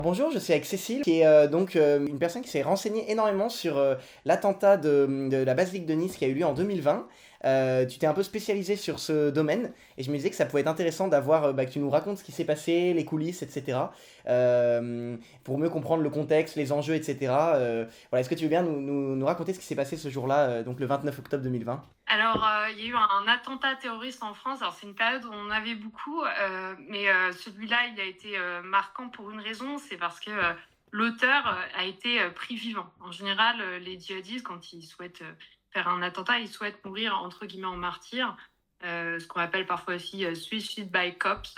Bonjour, je suis avec Cécile, qui est une personne qui s'est renseignée énormément sur l'attentat de la basilique de Nice qui a eu lieu en 2020. Tu t'es un peu spécialisée sur ce domaine et je me disais que ça pouvait être intéressant d'avoir que tu nous racontes ce qui s'est passé, les coulisses, etc. Pour mieux comprendre le contexte, les enjeux, etc. Voilà, est-ce que tu veux bien nous raconter ce qui s'est passé ce jour-là, donc le 29 octobre 2020? Alors, il y a eu un attentat terroriste en France. Alors, c'est une période où on en avait beaucoup, mais celui-là, il a été marquant pour une raison, c'est parce que l'auteur a été pris vivant. En général, les djihadistes, quand ils souhaitent faire un attentat, ils souhaitent mourir entre guillemets en martyr, ce qu'on appelle parfois aussi suicide by cops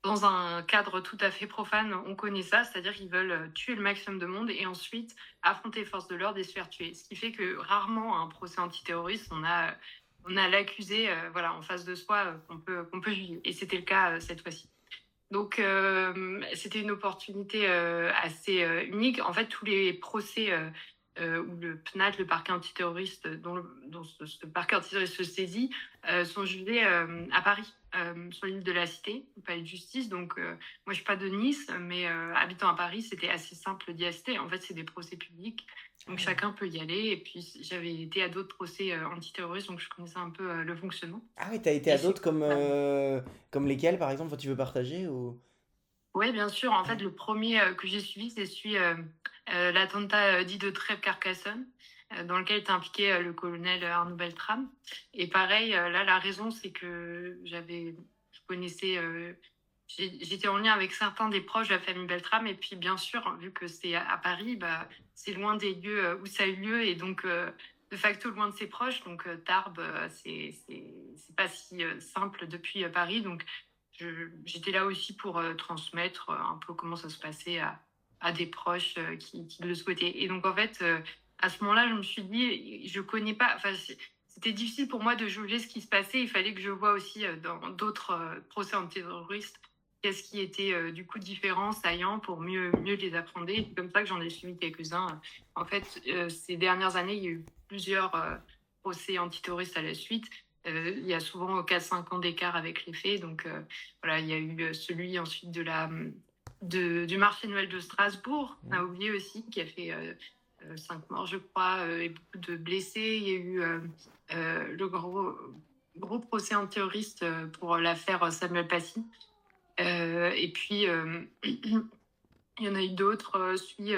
dans un cadre tout à fait profane. On connaît ça, c'est-à-dire qu'ils veulent tuer le maximum de monde et ensuite affronter les forces de l'ordre et se faire tuer. Ce qui fait que rarement, à un procès antiterroriste, on a l'accusé voilà, en face de soi qu'on peut juger. Et c'était le cas cette fois-ci. Donc, c'était une opportunité assez unique. En fait, tous les procès où le PNAT, le parquet antiterroriste, dont ce parquet antiterroriste se saisit, sont jugés à Paris, sur l'île de la Cité, au palais de justice. Donc, moi, je suis pas de Nice, mais habitant à Paris, c'était assez simple d'y assister. En fait, c'est des procès publics, donc chacun peut y aller. Et puis, j'avais été à d'autres procès antiterroristes, donc je connaissais un peu le fonctionnement. Ah oui, t'as été Et à c'est d'autres comme lesquels, par exemple, tu veux partager ou... Oui, bien sûr. En fait, le premier que j'ai suivi, c'est celui l'attentat dit de Trèbes-Carcassonne, dans lequel était impliqué le colonel Arnaud Beltrame. Et pareil, là, la raison, c'est que je connaissais, j'étais en lien avec certains des proches de la famille Beltrame. Et puis, bien sûr, vu que c'est à Paris, bah, c'est loin des lieux où ça a eu lieu et donc de facto loin de ses proches. Donc, Tarbes, c'est pas si simple depuis Paris. Donc, j'étais là aussi pour transmettre un peu comment ça se passait à des proches qui le souhaitaient. Et donc, en fait, à ce moment-là, je me suis dit, je connais pas, enfin, c'était difficile pour moi de juger ce qui se passait. Il fallait que je vois aussi dans d'autres procès antiterroristes qu'est-ce qui était du coup différent, saillant, pour mieux les appréhender. C'est comme ça que j'en ai suivi quelques-uns. En fait, ces dernières années, il y a eu plusieurs procès antiterroristes à la suite. Il y a souvent 4-5 ans d'écart avec les faits. Donc, voilà, il y a eu celui ensuite du marché de Noël de Strasbourg, on a oublié aussi, qui a fait 5 morts, je crois, et beaucoup de blessés. Il y a eu le gros procès antiterroriste pour l'affaire Samuel Paty. Et puis, il y en a eu d'autres, celui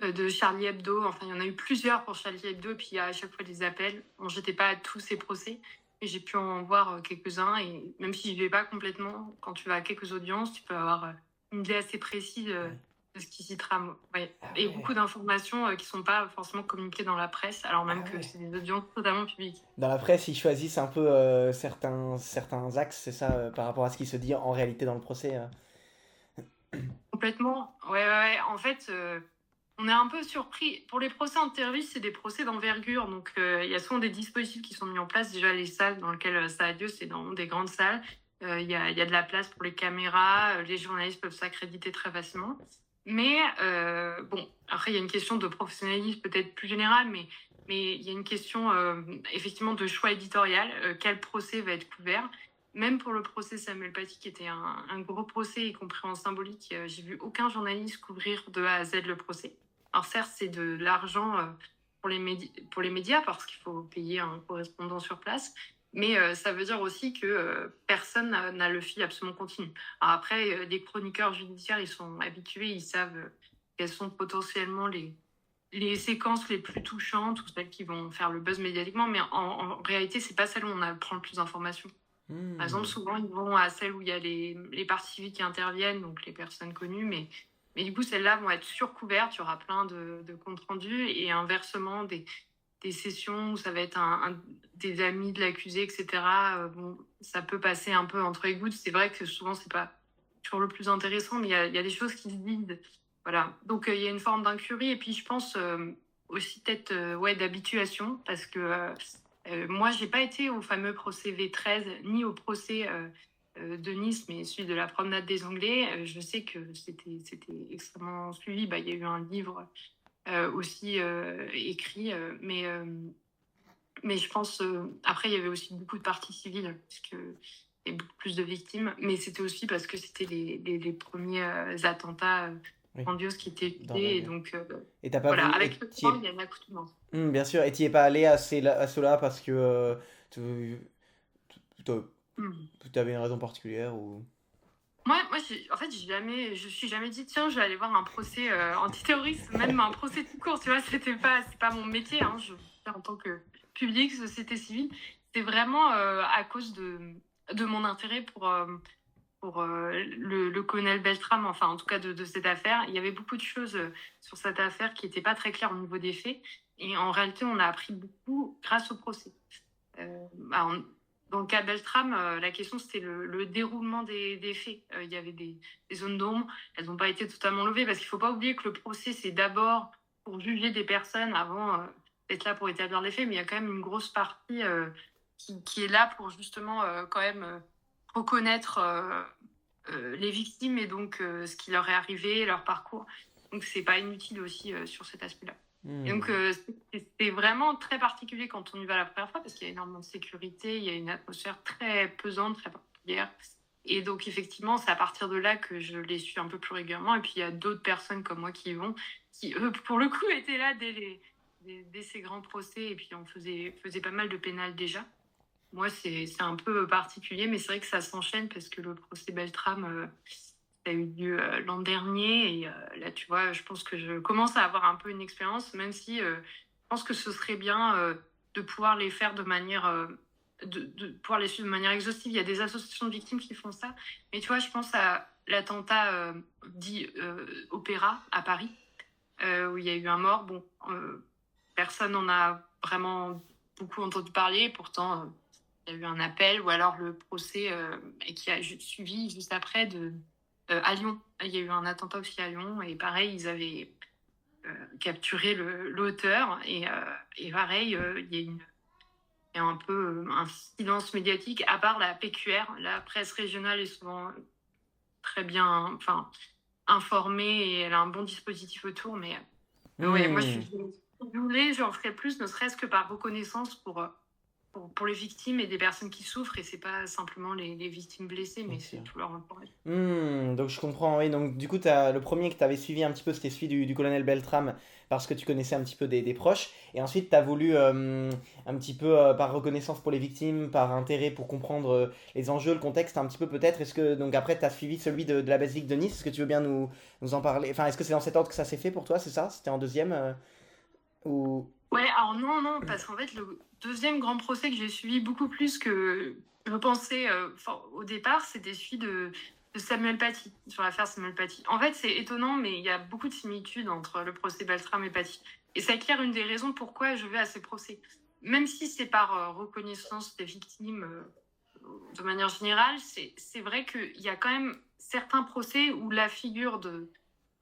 de Charlie Hebdo. Enfin, il y en a eu plusieurs pour Charlie Hebdo, et puis il y a à chaque fois des appels. Bon, j'étais pas à tous ces procès, mais j'ai pu en voir quelques-uns. Et même si je vais pas complètement, quand tu vas à quelques audiences, tu peux avoir une idée assez précise de ce qui s'y trame. Ouais. Ah Et beaucoup ouais. d'informations qui sont pas forcément communiquées dans la presse, alors Ah même que ouais. c'est des audiences totalement publiques. Dans la presse, ils choisissent un peu certains axes, c'est ça, par rapport à ce qui se dit en réalité dans le procès. Complètement. Ouais, ouais, ouais. En fait, on est un peu surpris. Pour les procès en terrorisme, c'est des procès d'envergure. Donc, il y a souvent des dispositifs qui sont mis en place. Déjà, les salles dans lesquelles ça a lieu, c'est dans des grandes salles. Il y a de la place pour les caméras. Les journalistes peuvent s'accréditer très facilement. Mais, bon, après, il y a une question de professionnalisme peut-être plus générale, mais il y a une question, effectivement, de choix éditorial. Quel procès va être couvert? Même pour le procès Samuel Paty, qui était un gros procès, y compris en symbolique, j'ai vu aucun journaliste couvrir de A à Z le procès. Alors certes, c'est de l'argent pour les médias, parce qu'il faut payer un correspondant sur place, mais ça veut dire aussi que personne n'a le fil absolument continu. Alors après, les chroniqueurs judiciaires, ils sont habitués, ils savent quelles sont potentiellement les séquences les plus touchantes ou celles qui vont faire le buzz médiatiquement, mais en réalité, c'est pas celle où on apprend le plus d'informations. Par exemple, Hmm. souvent, ils vont à celles où il y a les parties civiles qui interviennent, donc les personnes connues, mais du coup, celles-là vont être surcouvertes, il y aura plein de comptes rendus, et inversement, des sessions où ça va être des amis de l'accusé, etc. Bon, ça peut passer un peu entre les gouttes. C'est vrai que souvent, c'est pas toujours le plus intéressant, mais il y a des choses qui se disent. Voilà. Donc, il y a une forme d'incurie, et puis je pense aussi peut-être ouais, d'habituation, parce que moi, j'ai pas été au fameux procès V13 ni au procès de Nice, mais celui de la promenade des Anglais. Je sais que c'était extrêmement suivi. Bah, il y a eu un livre aussi écrit, mais je pense après il y avait aussi beaucoup de parties civiles, puisque et beaucoup plus de victimes. Mais c'était aussi parce que c'était les premiers attentats Oui, grandioses qui étaient dans la visés. Et guerre. donc, Et t'as pas voilà, voulu. avec le temps, il y a une accoutumance. Bien sûr, et t'y es pas allé à cela parce que t'as- Hmm. t'avais une raison particulière ou. Moi en fait, je suis jamais dit, tiens, je vais aller voir un procès antiterroriste, même un procès tout court, tu vois, c'est pas mon métier, hein, je fais en tant que public, société civile. C'est vraiment à cause de mon intérêt pour le colonel Beltrame, enfin, en tout cas de cette affaire. Il y avait beaucoup de choses sur cette affaire qui n'étaient pas très claires au niveau des faits. Et en réalité, on a appris beaucoup grâce au procès. Bah, dans le cas Beltrame, la question c'était le déroulement des faits. Il y avait des zones d'ombre, elles n'ont pas été totalement levées parce qu'il ne faut pas oublier que le procès c'est d'abord pour juger des personnes avant d'être là pour établir les faits, mais il y a quand même une grosse partie qui est là pour justement quand même reconnaître les victimes et donc ce qui leur est arrivé, leur parcours. Donc c'est pas inutile aussi sur cet aspect-là. Et donc, Hmm. c'est vraiment très particulier quand on y va la première fois parce qu'il y a énormément de sécurité, il y a une atmosphère très pesante, très particulière. Et donc, effectivement, c'est à partir de là que je les suis un peu plus régulièrement. Et puis, il y a d'autres personnes comme moi qui y vont, qui, eux, pour le coup, étaient là dès ces grands procès. Et puis, on faisait pas mal de pénal déjà. Moi, c'est un peu particulier, mais c'est vrai que ça s'enchaîne parce que le procès Beltrame, ça a eu lieu l'an dernier. Et là, tu vois, je pense que je commence à avoir un peu une expérience, même si je pense que ce serait bien de pouvoir les faire de manière. De pouvoir les suivre de manière exhaustive. Il y a des associations de victimes qui font ça. Mais tu vois, je pense à l'attentat dit Opéra à Paris, où il y a eu un mort. Bon, personne n'en a vraiment beaucoup entendu parler. Pourtant, il y a eu un appel ou alors le procès qui a suivi juste après à Lyon. Il y a eu un attentat aussi à Lyon et pareil, ils avaient capturé l'auteur et pareil, il y a un peu un silence médiatique à part la PQR. La presse régionale est souvent très bien informée et elle a un bon dispositif autour. Mais ouais, moi, Hmm. j'en ferais plus, ne serait-ce que par reconnaissance pour les victimes et des personnes qui souffrent. Et c'est pas simplement les victimes blessées, Bien mais sûr. c'est tout leur entourage. Donc je comprends, oui. Donc du coup, le premier que tu avais suivi un petit peu, c'était celui du colonel Beltrame, parce que tu connaissais un petit peu des proches. Et ensuite, tu as voulu, un petit peu, par reconnaissance pour les victimes, par intérêt pour comprendre les enjeux, le contexte, un petit peu peut-être. Est-ce que, donc après, tu as suivi celui de la basilique de Nice? Est-ce que tu veux bien nous en parler? Enfin, est-ce que c'est dans cet ordre que ça s'est fait pour toi, c'est ça? C'était en deuxième ou... Ouais, alors non, non, parce qu'en fait, le deuxième grand procès que j'ai suivi beaucoup plus que je pensais au départ, c'était celui de Samuel Paty, sur l'affaire Samuel Paty. En fait, c'est étonnant, mais il y a beaucoup de similitudes entre le procès Beltrame et Paty. Et ça éclaire une des raisons pourquoi je vais à ces procès. Même si c'est par reconnaissance des victimes de manière générale, c'est vrai qu'il y a quand même certains procès où la figure de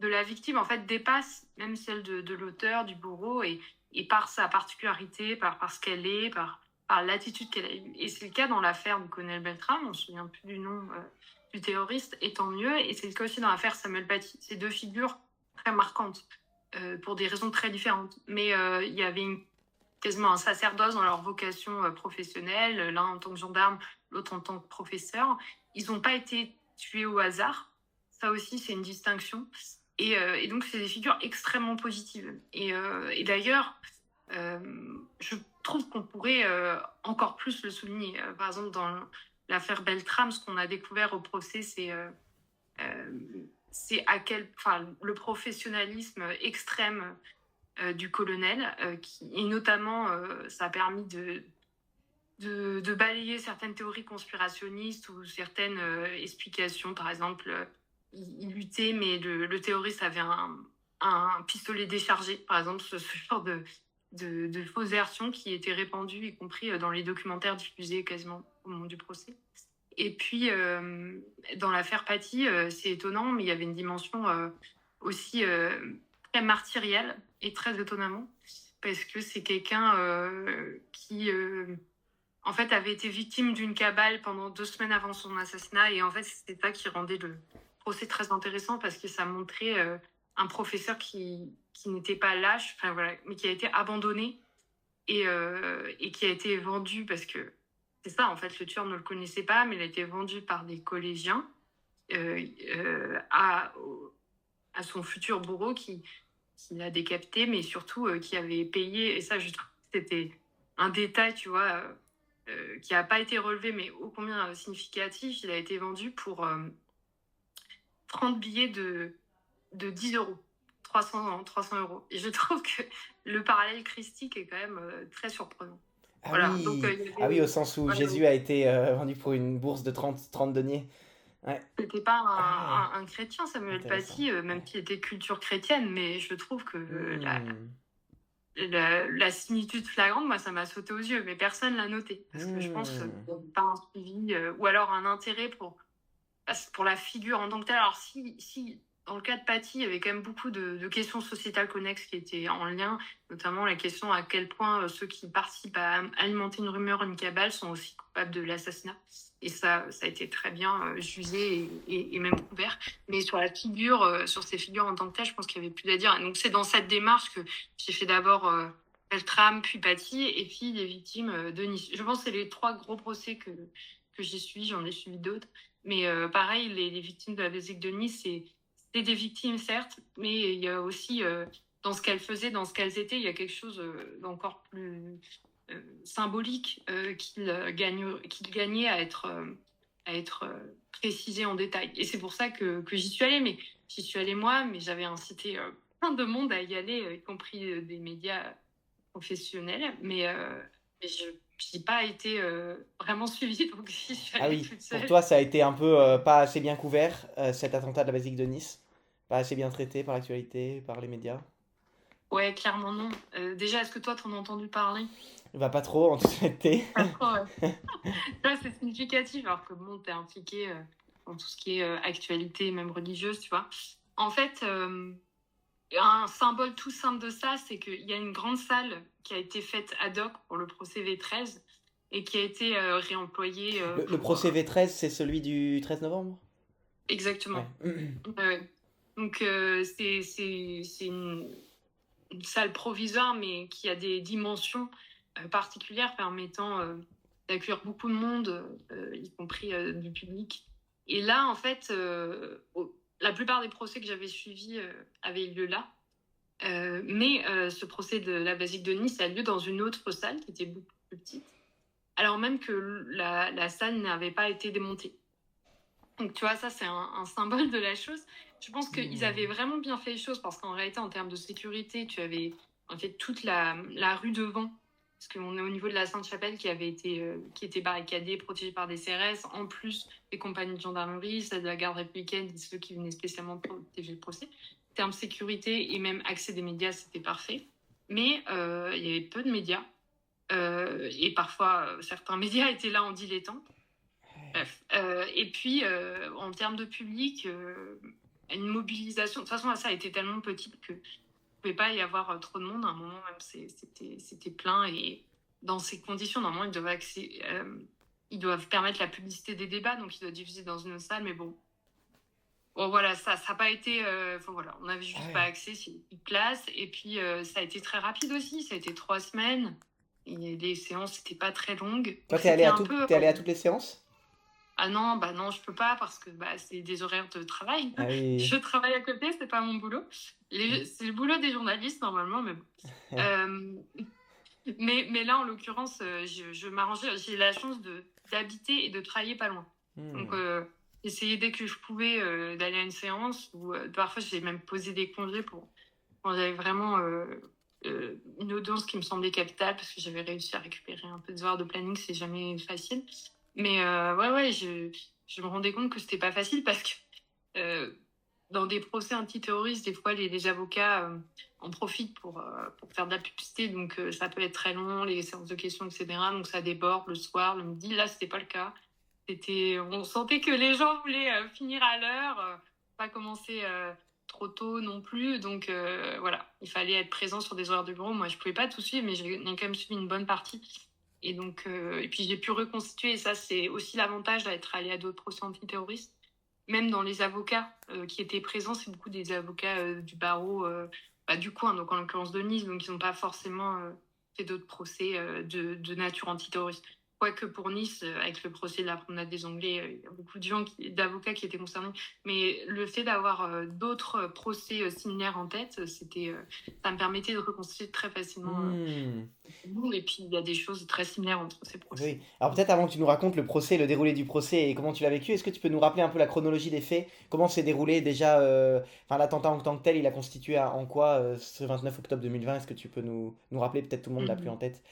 la victime, en fait, dépasse même celle de l'auteur, du bourreau, et par sa particularité, par ce qu'elle est, par l'attitude qu'elle a eue. Et c'est le cas dans l'affaire du colonel Beltrame, on ne se souvient plus du nom du terroriste, et tant mieux. Et c'est le cas aussi dans l'affaire Samuel Paty. C'est deux figures très marquantes, pour des raisons très différentes. Mais il y avait quasiment un sacerdoce dans leur vocation professionnelle, l'un en tant que gendarme, l'autre en tant que professeur. Ils n'ont pas été tués au hasard. Ça aussi, c'est une distinction. Et donc, c'est des figures extrêmement positives. Et d'ailleurs, euh, je trouve qu'on pourrait encore plus le souligner. Par exemple, dans l'affaire Beltrame, ce qu'on a découvert au procès, euh, c'est le professionnalisme extrême du colonel, et notamment, ça a permis de balayer certaines théories conspirationnistes ou certaines explications. Par exemple, il luttait, mais le terroriste avait un pistolet déchargé, par exemple, ce genre de fausses versions qui étaient répandues, y compris dans les documentaires diffusés quasiment au moment du procès. Et puis, dans l'affaire Paty, c'est étonnant, mais il y avait une dimension aussi très martyrielle et très étonnamment, parce que c'est quelqu'un qui, en fait, avait été victime d'une cabale pendant 2 semaines avant son assassinat. Et en fait, c'était ça qui rendait le procès très intéressant, parce que ça montrait un professeur qui n'était pas lâche, voilà, mais qui a été abandonné et qui a été vendu parce que c'est ça, en fait, le tueur ne le connaissait pas, mais il a été vendu par des collégiens euh, à son futur bourreau qui l'a décapité, mais surtout qui avait payé, et ça, je trouve que c'était un détail, tu vois, qui n'a pas été relevé, mais ô combien significatif. Il a été vendu pour 30 billets de 10 euros, 300 euros. Et je trouve que le parallèle christique est quand même très surprenant. Ah Voilà, donc oui, il y ah oui, avait, au sens où voilà, Jésus a été vendu pour une bourse de 30 deniers. Ouais. c'était pas Ah ouais, un chrétien, Samuel intéressant. Paty, même Ouais. s'il était culture chrétienne, mais je trouve que Hmm. la similitude flagrante, moi, ça m'a sauté aux yeux, mais personne l'a noté, parce que je pense qu'il Hmm. n'y avait pas un suivi, ou alors un intérêt pour la figure en tant que telle. Alors, si dans le cas de Patty, il y avait quand même beaucoup de questions sociétales connexes qui étaient en lien, notamment la question à quel point ceux qui participent à alimenter une rumeur, une cabale, sont aussi coupables de l'assassinat. Et ça a été très bien jugé et même couvert. Mais sur la figure, sur ces figures en tant que telles, je pense qu'il y avait plus à dire. Et donc, c'est dans cette démarche que j'ai fait d'abord Beltrame, puis Patty, et puis les victimes de Nice. Je pense que c'est les 3 gros procès que j'ai suivis. J'en ai suivi d'autres. Mais pareil, les victimes de la Belgique de Nice, c'est des victimes, certes, mais il y a aussi, dans ce qu'elles faisaient, dans ce qu'elles étaient, il y a quelque chose d'encore plus symbolique qu'ils gagnaient à être précisé en détail. Et c'est pour ça que j'y suis allée. Mais j'y suis allée moi, mais j'avais incité plein de monde à y aller, y compris des médias professionnels. Mais je n'ai pas été vraiment suivie, donc j'y suis Ah allée oui, toute pour seule. toi, ça a été un peu pas assez bien couvert, cet attentat de la basilique de Nice. Pas assez bien traité par l'actualité, par les médias. Ouais, clairement non. Déjà, est-ce que toi, t'en as entendu parler? Va pas trop, en toute honnêteté. Pas trop, ouais. Là, c'est significatif, alors que bon, t'es impliqué dans tout ce qui est actualité, même religieuse, tu vois. En fait, un symbole tout simple de ça, c'est qu'il y a une grande salle qui a été faite ad hoc pour le procès V13 et qui a été réemployée Le pour... procès V13, c'est celui du 13 novembre? Ouais. exactement. Donc, c'est une salle provisoire, mais qui a des dimensions particulières permettant d'accueillir beaucoup de monde, y compris du public. Et là, en fait, la plupart des procès que j'avais suivis avaient eu lieu là. Mais ce procès de la Basilique de Nice a lieu dans une autre salle qui était beaucoup plus petite, alors même que la salle n'avait pas été démontée. Donc, tu vois, ça, c'est un symbole de la chose. Je pense qu'ils avaient vraiment bien fait les choses parce qu'en réalité, en termes de sécurité, tu avais en fait toute la rue devant. Parce qu'on est au niveau de la Sainte-Chapelle qui était barricadée, protégée par des CRS, en plus des compagnies de gendarmerie, celle de la garde républicaine et ceux qui venaient spécialement protéger le procès. En termes de sécurité et même accès des médias, c'était parfait. Mais il y avait peu de médias. Et parfois, certains médias étaient là en dilettante. Bref. Et puis, en termes de public, une mobilisation. De toute façon, ça a été tellement petite que ne pouvait pas y avoir trop de monde. À un moment, même, c'était plein. Et dans ces conditions, normalement, ils doivent permettre la publicité des débats, donc ils doivent diffuser dans une salle. Mais bon, voilà, ça n'a pas été. Voilà, on n'avait juste pas accès, c'est une place. Et puis, ça a été très rapide aussi. Ça a été 3 semaines. Et les séances n'étaient pas très longues. Toi, Donc, c'était un t'es allé peu. à toutes les séances? Ah non, bah non, je peux pas parce que c'est des horaires de travail. Ah oui. Je travaille à côté, c'est pas mon boulot. C'est le boulot des journalistes normalement, mais bon. Euh, mais là, en l'occurrence, je m'arrangeais. J'ai la chance d'habiter et de travailler pas loin. Donc, essayer dès que je pouvais d'aller à une séance ou parfois j'ai même posé des congés pour quand j'avais vraiment une audience qui me semblait capitale parce que j'avais réussi à récupérer un peu de heures de planning, c'est jamais facile. Mais ouais, je me rendais compte que c'était pas facile parce que euh, dans des procès antiterroristes, des fois, les avocats en profitent pour faire de la publicité. Donc, ça peut être très long, les séances de questions, etc. Donc, ça déborde le soir, le midi. Là, c'était pas le cas. On sentait que les gens voulaient finir à l'heure, pas commencer trop tôt non plus. Donc, voilà, il fallait être présent sur des horaires de bureau. Moi, je pouvais pas tout suivre, mais j'ai quand même suivi une bonne partie. Et donc, et puis j'ai pu reconstituer, et ça, c'est aussi l'avantage d'être allé à d'autres procès antiterroristes. Même dans les avocats qui étaient présents, c'est beaucoup des avocats du barreau du coin, donc en l'occurrence de Nice, donc ils n'ont pas forcément fait d'autres procès de nature antiterroriste. Quoique pour Nice, avec le procès de la promenade des Anglais, il y a beaucoup d'avocats qui étaient concernés. Mais le fait d'avoir d'autres procès similaires en tête, ça me permettait de reconstituer très facilement Hmm. nous. Et puis, il y a des choses très similaires entre ces procès. Oui. Alors peut-être avant que tu nous racontes le procès, le déroulé du procès et comment tu l'as vécu, est-ce que tu peux nous rappeler un peu la chronologie des faits? Comment s'est déroulé déjà, enfin l'attentat en tant que tel, il a constitué en quoi ce 29 octobre 2020? Est-ce que tu peux nous rappeler? Peut-être tout le monde l'a plus en Mhm. tête.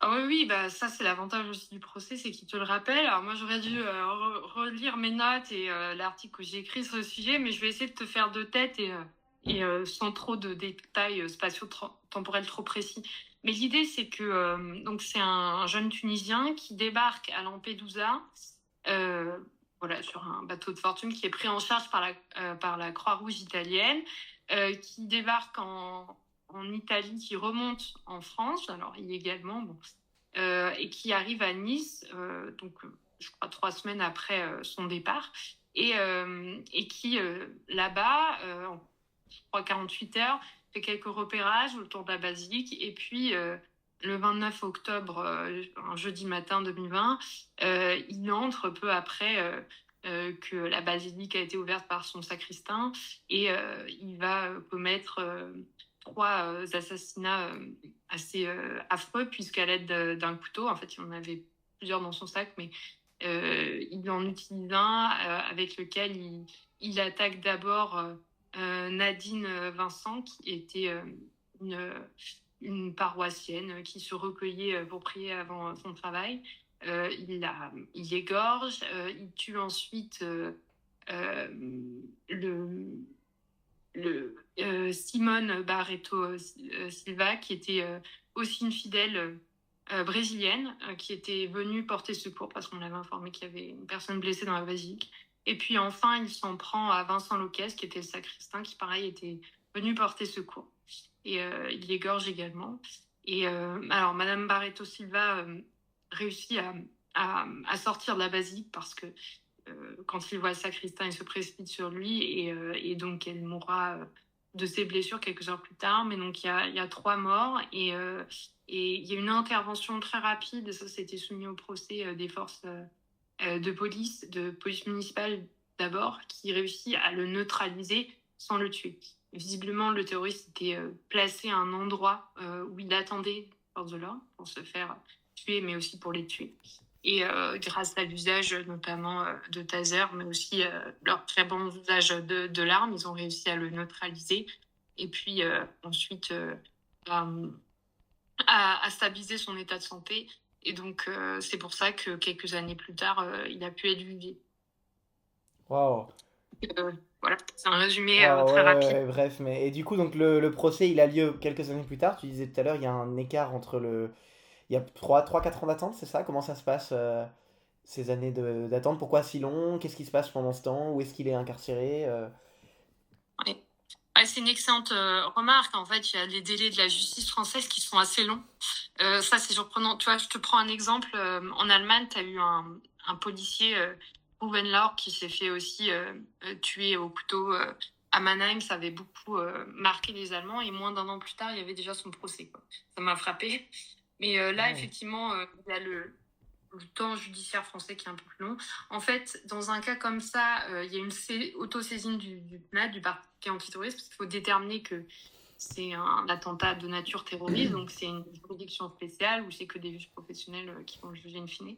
Ah oui, oui, bah ça c'est l'avantage aussi du procès, c'est qu'il te le rappelle. Alors moi j'aurais dû relire mes notes et l'article que j'ai écrit sur le sujet, mais je vais essayer de te faire de tête et sans trop de détails spatio-temporels trop précis. Mais l'idée c'est que donc c'est un jeune Tunisien qui débarque à Lampedusa, euh, voilà, sur un bateau de fortune qui est pris en charge par la Croix-Rouge italienne, qui débarque en Italie, qui remonte en France, alors illégalement, bon, et qui arrive à Nice, je crois 3 semaines après son départ, et qui là-bas, en je crois 48 heures, fait quelques repérages autour de la basilique, et puis le 29 octobre, un jeudi matin 2020, il entre peu après que la basilique a été ouverte par son sacristain, et il va commettre 3 assassinats assez affreux, puisqu'à l'aide d'un couteau, en fait, il en avait plusieurs dans son sac, mais il en utilise un avec lequel il attaque d'abord Nadine Vincent, qui était une, une paroissienne qui se recueillait pour prier avant son travail. Il l'égorge, il tue ensuite euh, le, Simone Barreto Silva, qui était aussi une fidèle brésilienne, qui était venue porter secours parce qu'on l'avait informé qu'il y avait une personne blessée dans la basilique. Et puis enfin, il s'en prend à Vincent Lopez, qui était le sacristain, qui pareil était venu porter secours. Et il l'égorge également. Et alors, Madame Barreto Silva réussit à sortir de la basilique parce que quand il voit le sacristain, il se précipite sur lui, et donc elle mourra de ses blessures quelques heures plus tard. Mais donc il y a 3 morts, et il y a une intervention très rapide. Ça, c'était soumis au procès des forces de police municipale d'abord, qui réussit à le neutraliser sans le tuer. Visiblement, le terroriste était placé à un endroit où il attendait les forces de l'ordre pour se faire tuer, mais aussi pour les tuer. Et grâce à l'usage notamment de taser, mais aussi leur très bon usage de l'arme, ils ont réussi à le neutraliser. Et puis ensuite à, à stabiliser son état de santé. Et donc c'est pour ça que quelques années plus tard, il a pu être jugé. Waouh. Euh, voilà, c'est un résumé Waouh, très ouais, ouais, rapide. ouais, bref, mais et du coup donc le procès il a lieu quelques années plus tard. Tu disais tout à l'heure il y a un écart entre il y a 4 ans d'attente, c'est ça? Comment ça se passe ces années d'attente? Pourquoi si long? Qu'est-ce qui se passe pendant ce temps? Où est-ce qu'il est incarcéré? Ouais. Ouais, c'est une excellente remarque. En fait, il y a les délais de la justice française qui sont assez longs. Ça, c'est surprenant. Tu vois, je te prends un exemple. En Allemagne, tu as eu un policier, Ruben Laur, qui s'est fait aussi tuer au couteau à Mannheim. Ça avait beaucoup marqué les Allemands. Et moins d'un an plus tard, il y avait déjà son procès, quoi. Ça m'a frappé. Mais là, Ouais. effectivement, il y a le temps judiciaire français qui est un peu plus long. En fait, dans un cas comme ça, il y a une autosaisine du PNAD, du parquet antiterroriste, parce qu'il faut déterminer que c'est un attentat de nature terroriste, donc c'est une juridiction spéciale où c'est que des juges professionnels qui vont le juger in fine.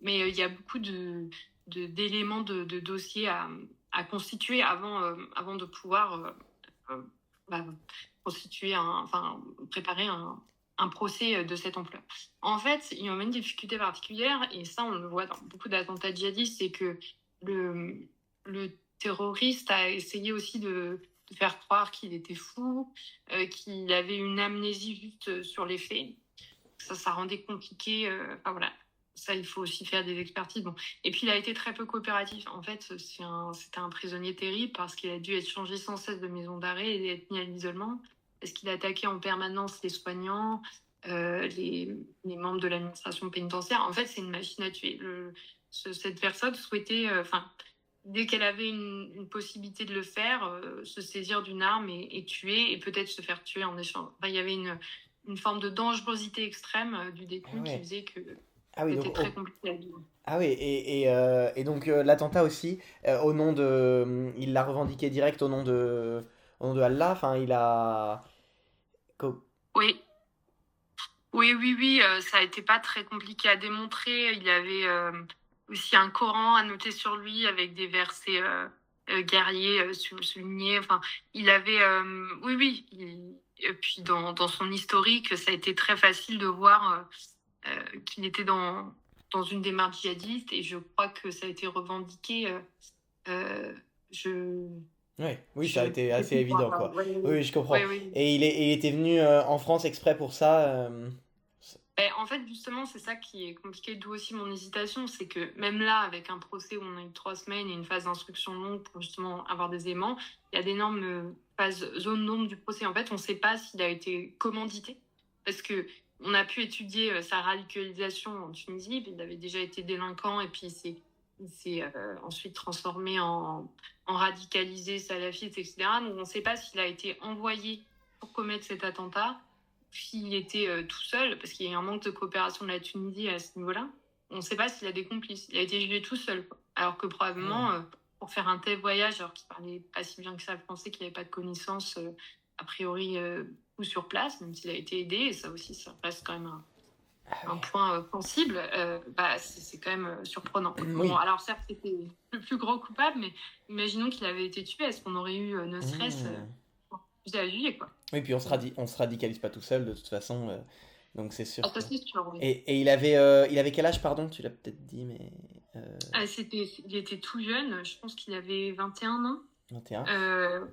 Mais il y a beaucoup d'éléments de dossiers à constituer avant de pouvoir euh, bah, préparer un procès de cette ampleur. En fait, il y a une difficulté particulière, et ça, on le voit dans beaucoup d'attentats djihadistes, c'est que le, le terroriste a essayé aussi de faire croire qu'il était fou, qu'il avait une amnésie juste sur les faits. Ça rendait compliqué. Enfin voilà, ça, il faut aussi faire des expertises. Bon. Et puis, il a été très peu coopératif. En fait, c'était un prisonnier terrible parce qu'il a dû être changé sans cesse de maison d'arrêt et être mis à l'isolement, parce qu'il attaquait en permanence les soignants, les membres de l'administration pénitentiaire. En fait, c'est une machine à tuer. Cette personne souhaitait, dès qu'elle avait une possibilité de le faire, se saisir d'une arme et tuer, et peut-être se faire tuer en échange. Enfin, il y avait une forme de dangerosité extrême du Ah détenu qui ouais. faisait que Ah oui, donc, c'était très compliqué à vivre. ah oui, et donc l'attentat aussi, au nom de... Il l'a revendiqué direct au nom de Allah, enfin il a... co- Oui, oui, ça a été pas très compliqué à démontrer. Il y avait aussi un Coran à noter sur lui avec des versets guerriers soulignés. Enfin, il avait, oui. Et puis dans son historique, ça a été très facile de voir qu'il était dans une démarche djihadiste et je crois que ça a été revendiqué. Euh, je, Ouais, oui, ça a je été sais assez plus quoi. évident, quoi. Ouais, Oui, oui, je comprends. oui. Et il était venu en France exprès pour ça. Ben, en fait, justement, c'est ça qui est compliqué, d'où aussi mon hésitation, c'est que même là, avec un procès où on a eu 3 semaines et une phase d'instruction longue pour justement avoir des éléments, il y a d'énormes zones d'ombre du procès. En fait, on ne sait pas s'il a été commandité, parce que on a pu étudier sa radicalisation en Tunisie, puis il avait déjà été délinquant et puis il s'est ensuite transformé en radicalisé salafiste, etc. Donc on ne sait pas s'il a été envoyé pour commettre cet attentat s'il était tout seul, parce qu'il y a eu un manque de coopération de la Tunisie à ce niveau-là, on ne sait pas s'il a des complices. Il a été jugé tout seul, quoi. Alors que probablement, pour faire un tel voyage, alors qu'il parlait pas si bien que ça le français, qu'il n'avait pas de connaissances a priori ou sur place, même s'il a été aidé, et ça aussi, ça reste quand même Ah un ouais. point sensible, bah, c'est quand même surprenant. Bon, Oui. alors certes, c'était le plus gros coupable, mais imaginons qu'il avait été tué, est-ce qu'on aurait eu ne serait-ce Hmm. plus à juillet, quoi. Oui, puis on se radicalise pas tout seul, de toute façon. Donc c'est Ah, sûr ça que... c'est sûr, oui. Et il avait quel âge, pardon? Tu l'as peut-être dit, mais... Ah, il était tout jeune, je pense qu'il avait 21 ans. 21. Euh,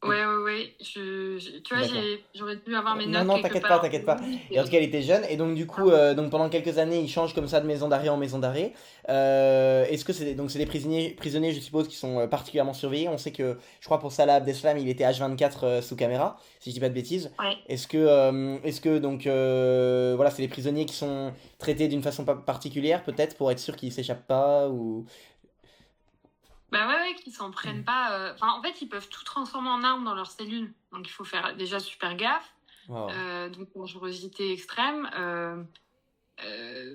Et... ouais. Tu vois, D'accord. j'aurais dû avoir mes Non, notes non, quelque t'inquiète pas, part. t'inquiète pas. Oui, Et en tout cas, il était jeune, et donc du coup, ah, donc pendant quelques années, il change comme ça de maison d'arrêt en maison d'arrêt. Est-ce que c'est des prisonniers, je suppose, qui sont particulièrement surveillés? On sait que, je crois pour Salah Abdeslam, il était H24 sous caméra, si je dis pas de bêtises. ouais. Est-ce que donc, voilà, c'est des prisonniers qui sont traités d'une façon particulière, peut-être, pour être sûr qu'ils s'échappent pas ou... Bah ouais, qu'ils s'en prennent pas. Enfin, en fait, ils peuvent tout transformer en armes dans leur cellule. Donc, il faut faire déjà super gaffe. Wow. Donc, dangerosité extrême.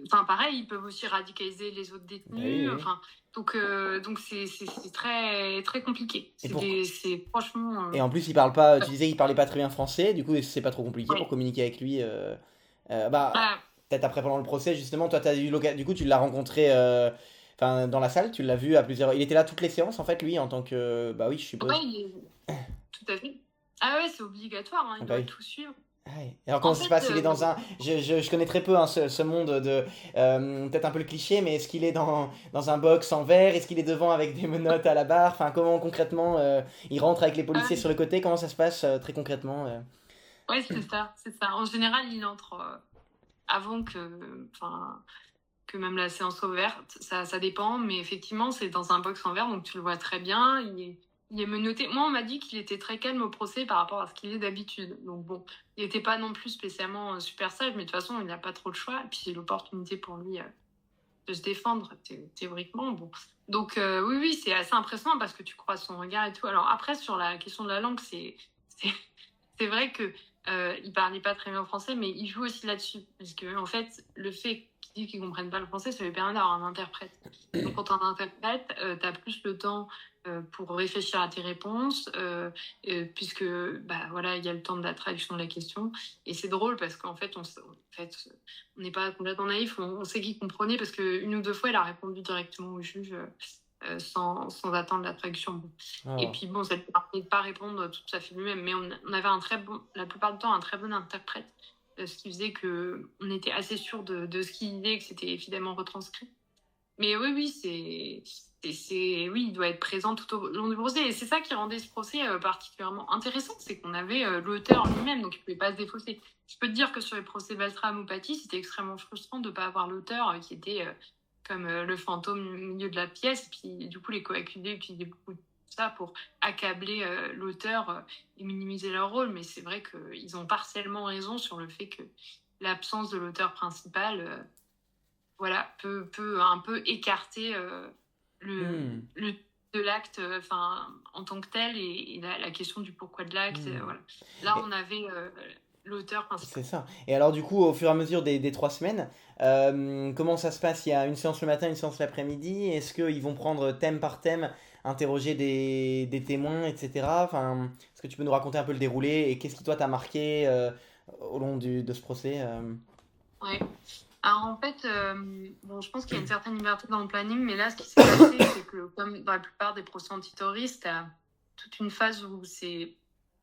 Enfin, pareil, ils peuvent aussi radicaliser les autres Bah oui, détenus. oui. Enfin, donc c'est très, très compliqué. Et pour... C'est franchement. Et en plus, il parle pas, tu disais qu'il parlait pas très bien français, du coup, c'est pas trop compliqué pour Ouais. communiquer avec lui. Bah, Ah, peut-être après pendant le procès, justement, toi, t'as eu l'occasion, du coup, tu l'as rencontré enfin, dans la salle, tu l'as vu à plusieurs. Il était là toutes les séances, en fait, lui, en tant que. Bah oui, je ouais, suppose. tout à fait. Ah ouais, c'est obligatoire, hein, Ah il bah doit oui. tout suivre. Ah ouais. Alors, comment En ça se fait, passe? Il est dans un. Je connais très peu hein, ce monde de. Peut-être un peu le cliché, mais est-ce qu'il est dans un box en verre? Est-ce qu'il est devant avec des menottes à la barre? Enfin, comment concrètement il rentre avec les policiers ah, sur le côté? Comment ça se passe très concrètement ouais, c'est ça. En général, il entre avant que même la séance soit ouverte. Ça dépend, mais effectivement, c'est dans un box en verre, donc tu le vois très bien. Il est menotté. Moi, on m'a dit qu'il était très calme au procès par rapport à ce qu'il est d'habitude. Donc bon, il n'était pas non plus spécialement super sage, mais de toute façon, il n'a pas trop le choix. Et puis, c'est l'opportunité pour lui de se défendre théoriquement. Bon. Donc oui, c'est assez impressionnant parce que tu crois son regard et tout. Alors après, sur la question de la langue, c'est, c'est vrai que il parlait pas très bien français, mais il joue aussi là-dessus. Parce que en fait, le fait qu'ils disent qu'ils comprennent pas le français, ça lui permet d'avoir un interprète. Donc quand tu as un interprète, tu as plus le temps pour réfléchir à tes réponses, puisque bah, voilà, il y a le temps de la traduction de la question. Et c'est drôle parce qu'en fait, on n'est pas complètement naïf, on sait qu'il comprenait parce qu'une ou deux fois, il a répondu directement au juge sans attendre la traduction. Bon. Et Oh. puis bon, ça ne permet de pas répondre tout à fait lui-même, mais on avait la plupart du temps un très bon interprète, ce qui faisait qu'on était assez sûr de ce qu'il disait et que c'était évidemment retranscrit. Mais oui, oui, il doit être présent tout au long du procès. Et c'est ça qui rendait ce procès particulièrement intéressant, c'est qu'on avait l'auteur lui-même, donc il ne pouvait pas se défausser. Je peux te dire que sur les procès Beltrame ou Paty, c'était extrêmement frustrant de ne pas avoir l'auteur qui était comme le fantôme au milieu de la pièce. Et puis du coup, les coaccusés utilisaient beaucoup de ça pour accabler l'auteur et minimiser leur rôle. Mais c'est vrai qu'ils ont partiellement raison sur le fait que l'absence de l'auteur principal voilà, peut un peu écarter Hmm. de l'acte en tant que tel et la question du pourquoi de l'acte. Hmm. Voilà. Là, Et- on avait l'auteur C'est principal. ça. Et alors, du coup, au fur et à mesure des 3 semaines, comment ça se passe? Il y a une séance le matin, une séance l'après-midi. Est-ce qu'ils vont prendre thème par thème, interroger des témoins, etc. Enfin, est-ce que tu peux nous raconter un peu le déroulé et qu'est-ce qui, toi, t'a marqué au long de ce procès? Ouais. Alors en fait, bon, je pense qu'il y a une certaine liberté dans le planning, mais là, ce qui s'est passé, c'est que comme dans la plupart des procès antiterroristes, t'as toute une phase où c'est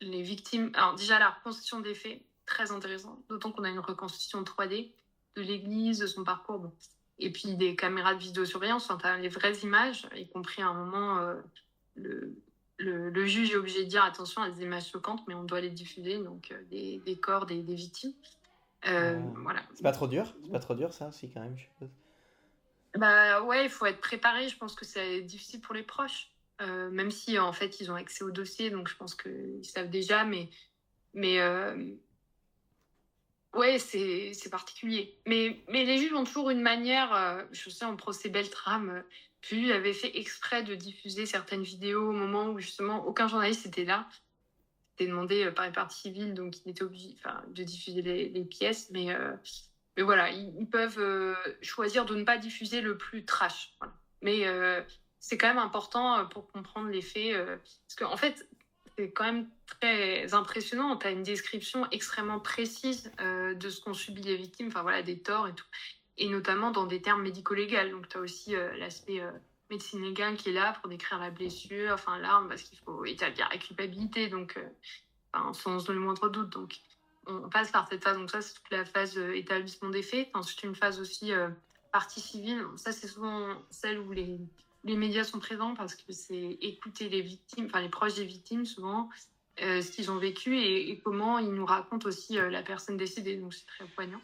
les victimes. Alors déjà, la reconstitution des faits, très intéressant, d'autant qu'on a une reconstitution 3D de l'église, de son parcours, bon. Et puis des caméras de vidéosurveillance, enfin, t'as les vraies images, y compris à un moment, le, le juge est obligé de dire attention à des images choquantes, mais on doit les diffuser, donc des corps des victimes. Ah. Voilà. C'est pas trop dur? C'est pas trop dur, ça aussi, quand même, je suppose. Bah ouais, il faut être préparé. Je pense que c'est difficile pour les proches, même si en fait ils ont accès au dossier, donc je pense qu'ils savent déjà. Mais ouais, c'est particulier. Mais les juges ont toujours une manière. Je sais en procès Beltrame, le juge avait fait exprès de diffuser certaines vidéos au moment où justement aucun journaliste était là. C'était demandé par les parties civiles, donc il était obligé, enfin, de diffuser les pièces. Mais voilà, ils peuvent choisir de ne pas diffuser le plus trash. Voilà. Mais c'est quand même important pour comprendre les faits. Parce qu'en fait, c'est quand même très impressionnant. Tu as une description extrêmement précise de ce qu'ont subi les victimes, enfin voilà, des torts et tout. Et notamment dans des termes médico-légaux. Donc tu as aussi l'aspect médecine légale qui est là pour décrire la blessure, enfin l'arme, parce qu'il faut établir la culpabilité. Donc, enfin, sans le moindre doute. Donc, on passe par cette phase. Donc ça, c'est toute la phase établissement des faits. Ensuite, une phase aussi partie civile. Ça, c'est souvent celle où les médias sont présents parce que c'est écouter les victimes, enfin les proches des victimes souvent, ce qu'ils ont vécu et comment ils nous racontent aussi la personne décédée. Donc c'est très poignant.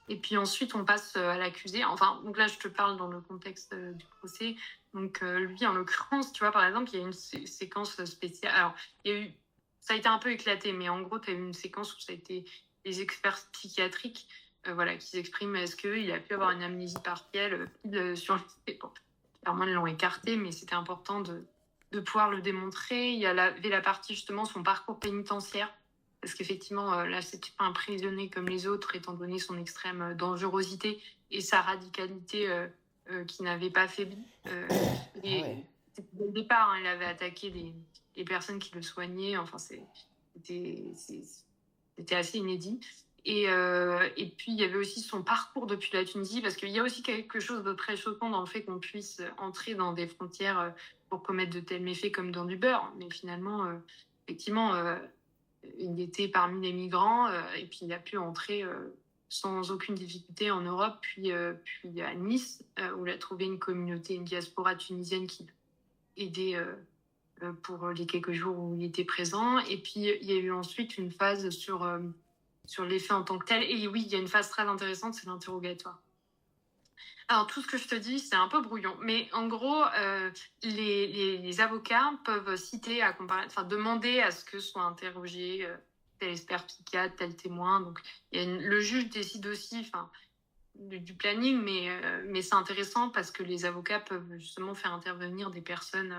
Et puis ensuite, on passe à l'accusé. Enfin, donc là, je te parle dans le contexte du procès. Donc lui, en l'occurrence, tu vois, par exemple, il y a une séquence spéciale. Alors, il y a eu ça a été un peu éclaté, mais en gros, tu as eu une séquence où ça a été les experts psychiatriques voilà, qui s'expriment est-ce qu'il a pu avoir une amnésie partielle sur les faits. Bon, clairement, ils l'ont écarté, mais c'était important de pouvoir le démontrer. Il y avait la partie, justement, son parcours pénitentiaire, parce qu'effectivement, là, c'était pas un prisonnier comme les autres, étant donné son extrême dangerosité et sa radicalité qui n'avait pas faibli. Ah ouais. Dès le départ, hein, il avait attaqué les personnes qui le soignaient. Enfin, c'était, c'était assez inédit. Et puis, il y avait aussi son parcours depuis la Tunisie, parce qu'il y a aussi quelque chose de très choquant dans le fait qu'on puisse entrer dans des frontières pour commettre de tels méfaits comme dans du beurre. Mais finalement, effectivement, il était parmi les migrants et puis il a pu entrer sans aucune difficulté en Europe, puis à Nice, où il a trouvé une communauté, une diaspora tunisienne qui aidait pour les quelques jours où il était présent. Et puis, il y a eu ensuite une phase sur les faits en tant que tel. Et oui, il y a une phase très intéressante, c'est l'interrogatoire. Alors, tout ce que je te dis, c'est un peu brouillon. Mais en gros, les avocats peuvent citer à comparaître, enfin, demander à ce que soit interrogé tel expert psychiatre, tel témoin. Donc, le juge décide aussi, enfin, du planning, mais c'est intéressant parce que les avocats peuvent justement faire intervenir des personnes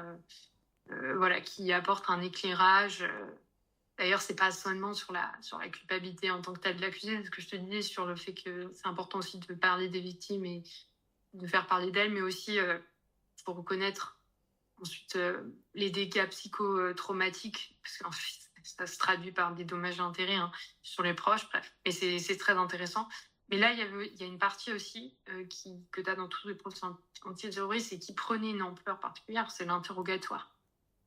voilà, qui apportent un éclairage. D'ailleurs, c'est pas seulement sur la culpabilité en tant que telle de l'accusé, ce que je te disais sur le fait que c'est important aussi de parler des victimes et de faire parler d'elles, mais aussi pour reconnaître ensuite les dégâts psychotraumatiques, parce qu'ensuite ça se traduit par des dommages et intérêts hein, sur les proches, bref. Mais c'est très intéressant. Mais là, il y a une partie aussi que tu as dans tous les procès antiterroristes et qui prenait une ampleur particulière, c'est l'interrogatoire.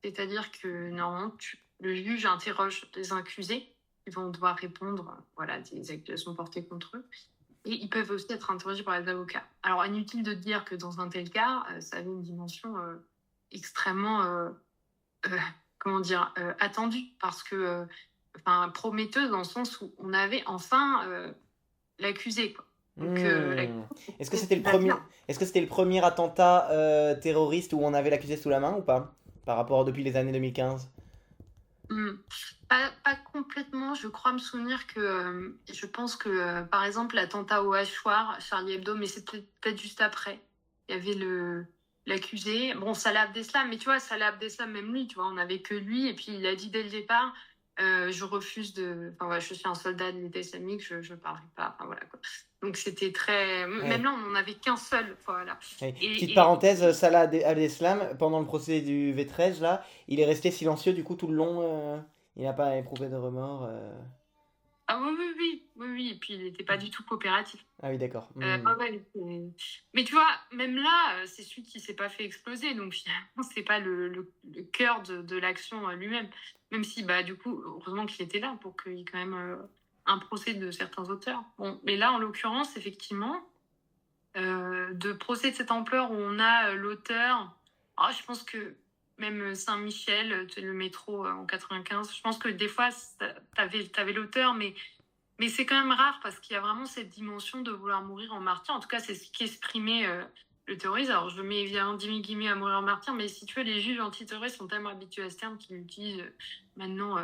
C'est-à-dire que normalement, le juge interroge les accusés, ils vont devoir répondre voilà, des accusations portées contre eux. Et ils peuvent aussi être interrogés par les avocats. Alors, inutile de dire que dans un tel cas, ça avait une dimension extrêmement, euh, comment dire, attendue, parce que, enfin, prometteuse dans le sens où on avait enfin l'accusé, quoi. Donc, Hmm. Est-ce que c'était le l'accusé, premier, est-ce que c'était le premier attentat terroriste où on avait l'accusé sous la main ou pas? Par rapport depuis les années 2015? Hmm. Pas complètement. Je crois me souvenir que je pense que par exemple l'attentat au hachoir, Charlie Hebdo, mais c'était peut-être juste après. Il y avait l'accusé. Bon, Salah Abdeslam, mais tu vois, Salah Abdeslam, même lui, tu vois, on n'avait que lui, et puis il a dit dès le départ, Je refuse de. Enfin, voilà, je suis un soldat de l'État islamique, je ne parlerai pas. Enfin, voilà, quoi. Donc, c'était très. Même Ouais. là, on n'en avait qu'un seul. Voilà. Ouais. Petite Et, parenthèse, Salah Abdeslam, pendant le procès du V13, là, il est resté silencieux du coup tout le long. Il n'a pas éprouvé de remords. ah oui, oui, oui, oui, oui. Et puis, il n'était pas du tout coopératif. Ah oui, d'accord. Ouais, ouais, mais tu vois, même là, c'est celui qui s'est pas fait exploser. Donc, finalement, c'est pas le cœur de l'action lui-même. Même si, bah, du coup, heureusement qu'il était là pour qu'il y ait quand même un procès de certains auteurs. Bon, mais là, en l'occurrence, effectivement, de procès de cette ampleur où on a l'auteur. Ah, je pense que même Saint-Michel, le métro en 95, je pense que des fois, t'avais l'auteur, mais c'est quand même rare parce qu'il y a vraiment cette dimension de vouloir mourir en martyr. En tout cas, c'est ce qu'exprimait le terrorisme. Alors, je mets évidemment 10 000 guillemets à mourir en martyr, mais si tu veux, les juges antiterroristes sont tellement habitués à ce terme qu'ils l'utilisent maintenant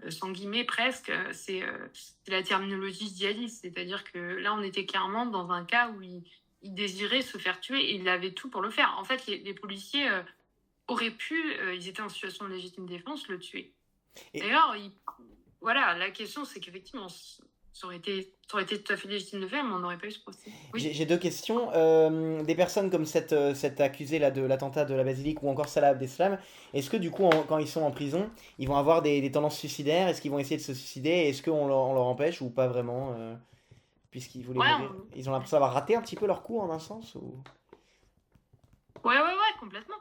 sans guillemets presque. C'est la terminologie djihadiste. C'est-à-dire que là, on était clairement dans un cas où il désirait se faire tuer et il avait tout pour le faire. En fait, les policiers auraient pu, ils étaient en situation de légitime défense, le tuer. Et D'ailleurs, voilà, la question, c'est qu'effectivement, ça aurait été tout à fait légitime de faire, mais on n'aurait pas eu ce procès. Oui. j'ai deux questions. Des personnes comme cette accusée là de l'attentat de la basilique ou encore Salah Abdeslam, est-ce que du coup, quand ils sont en prison, ils vont avoir des tendances suicidaires? Est-ce qu'ils vont essayer de se suicider? Est-ce on leur empêche ou pas vraiment puisqu'ils voulaient Ouais, mourir? Ils ont l'impression d'avoir raté un petit peu leur coup en un sens ou... ouais, complètement.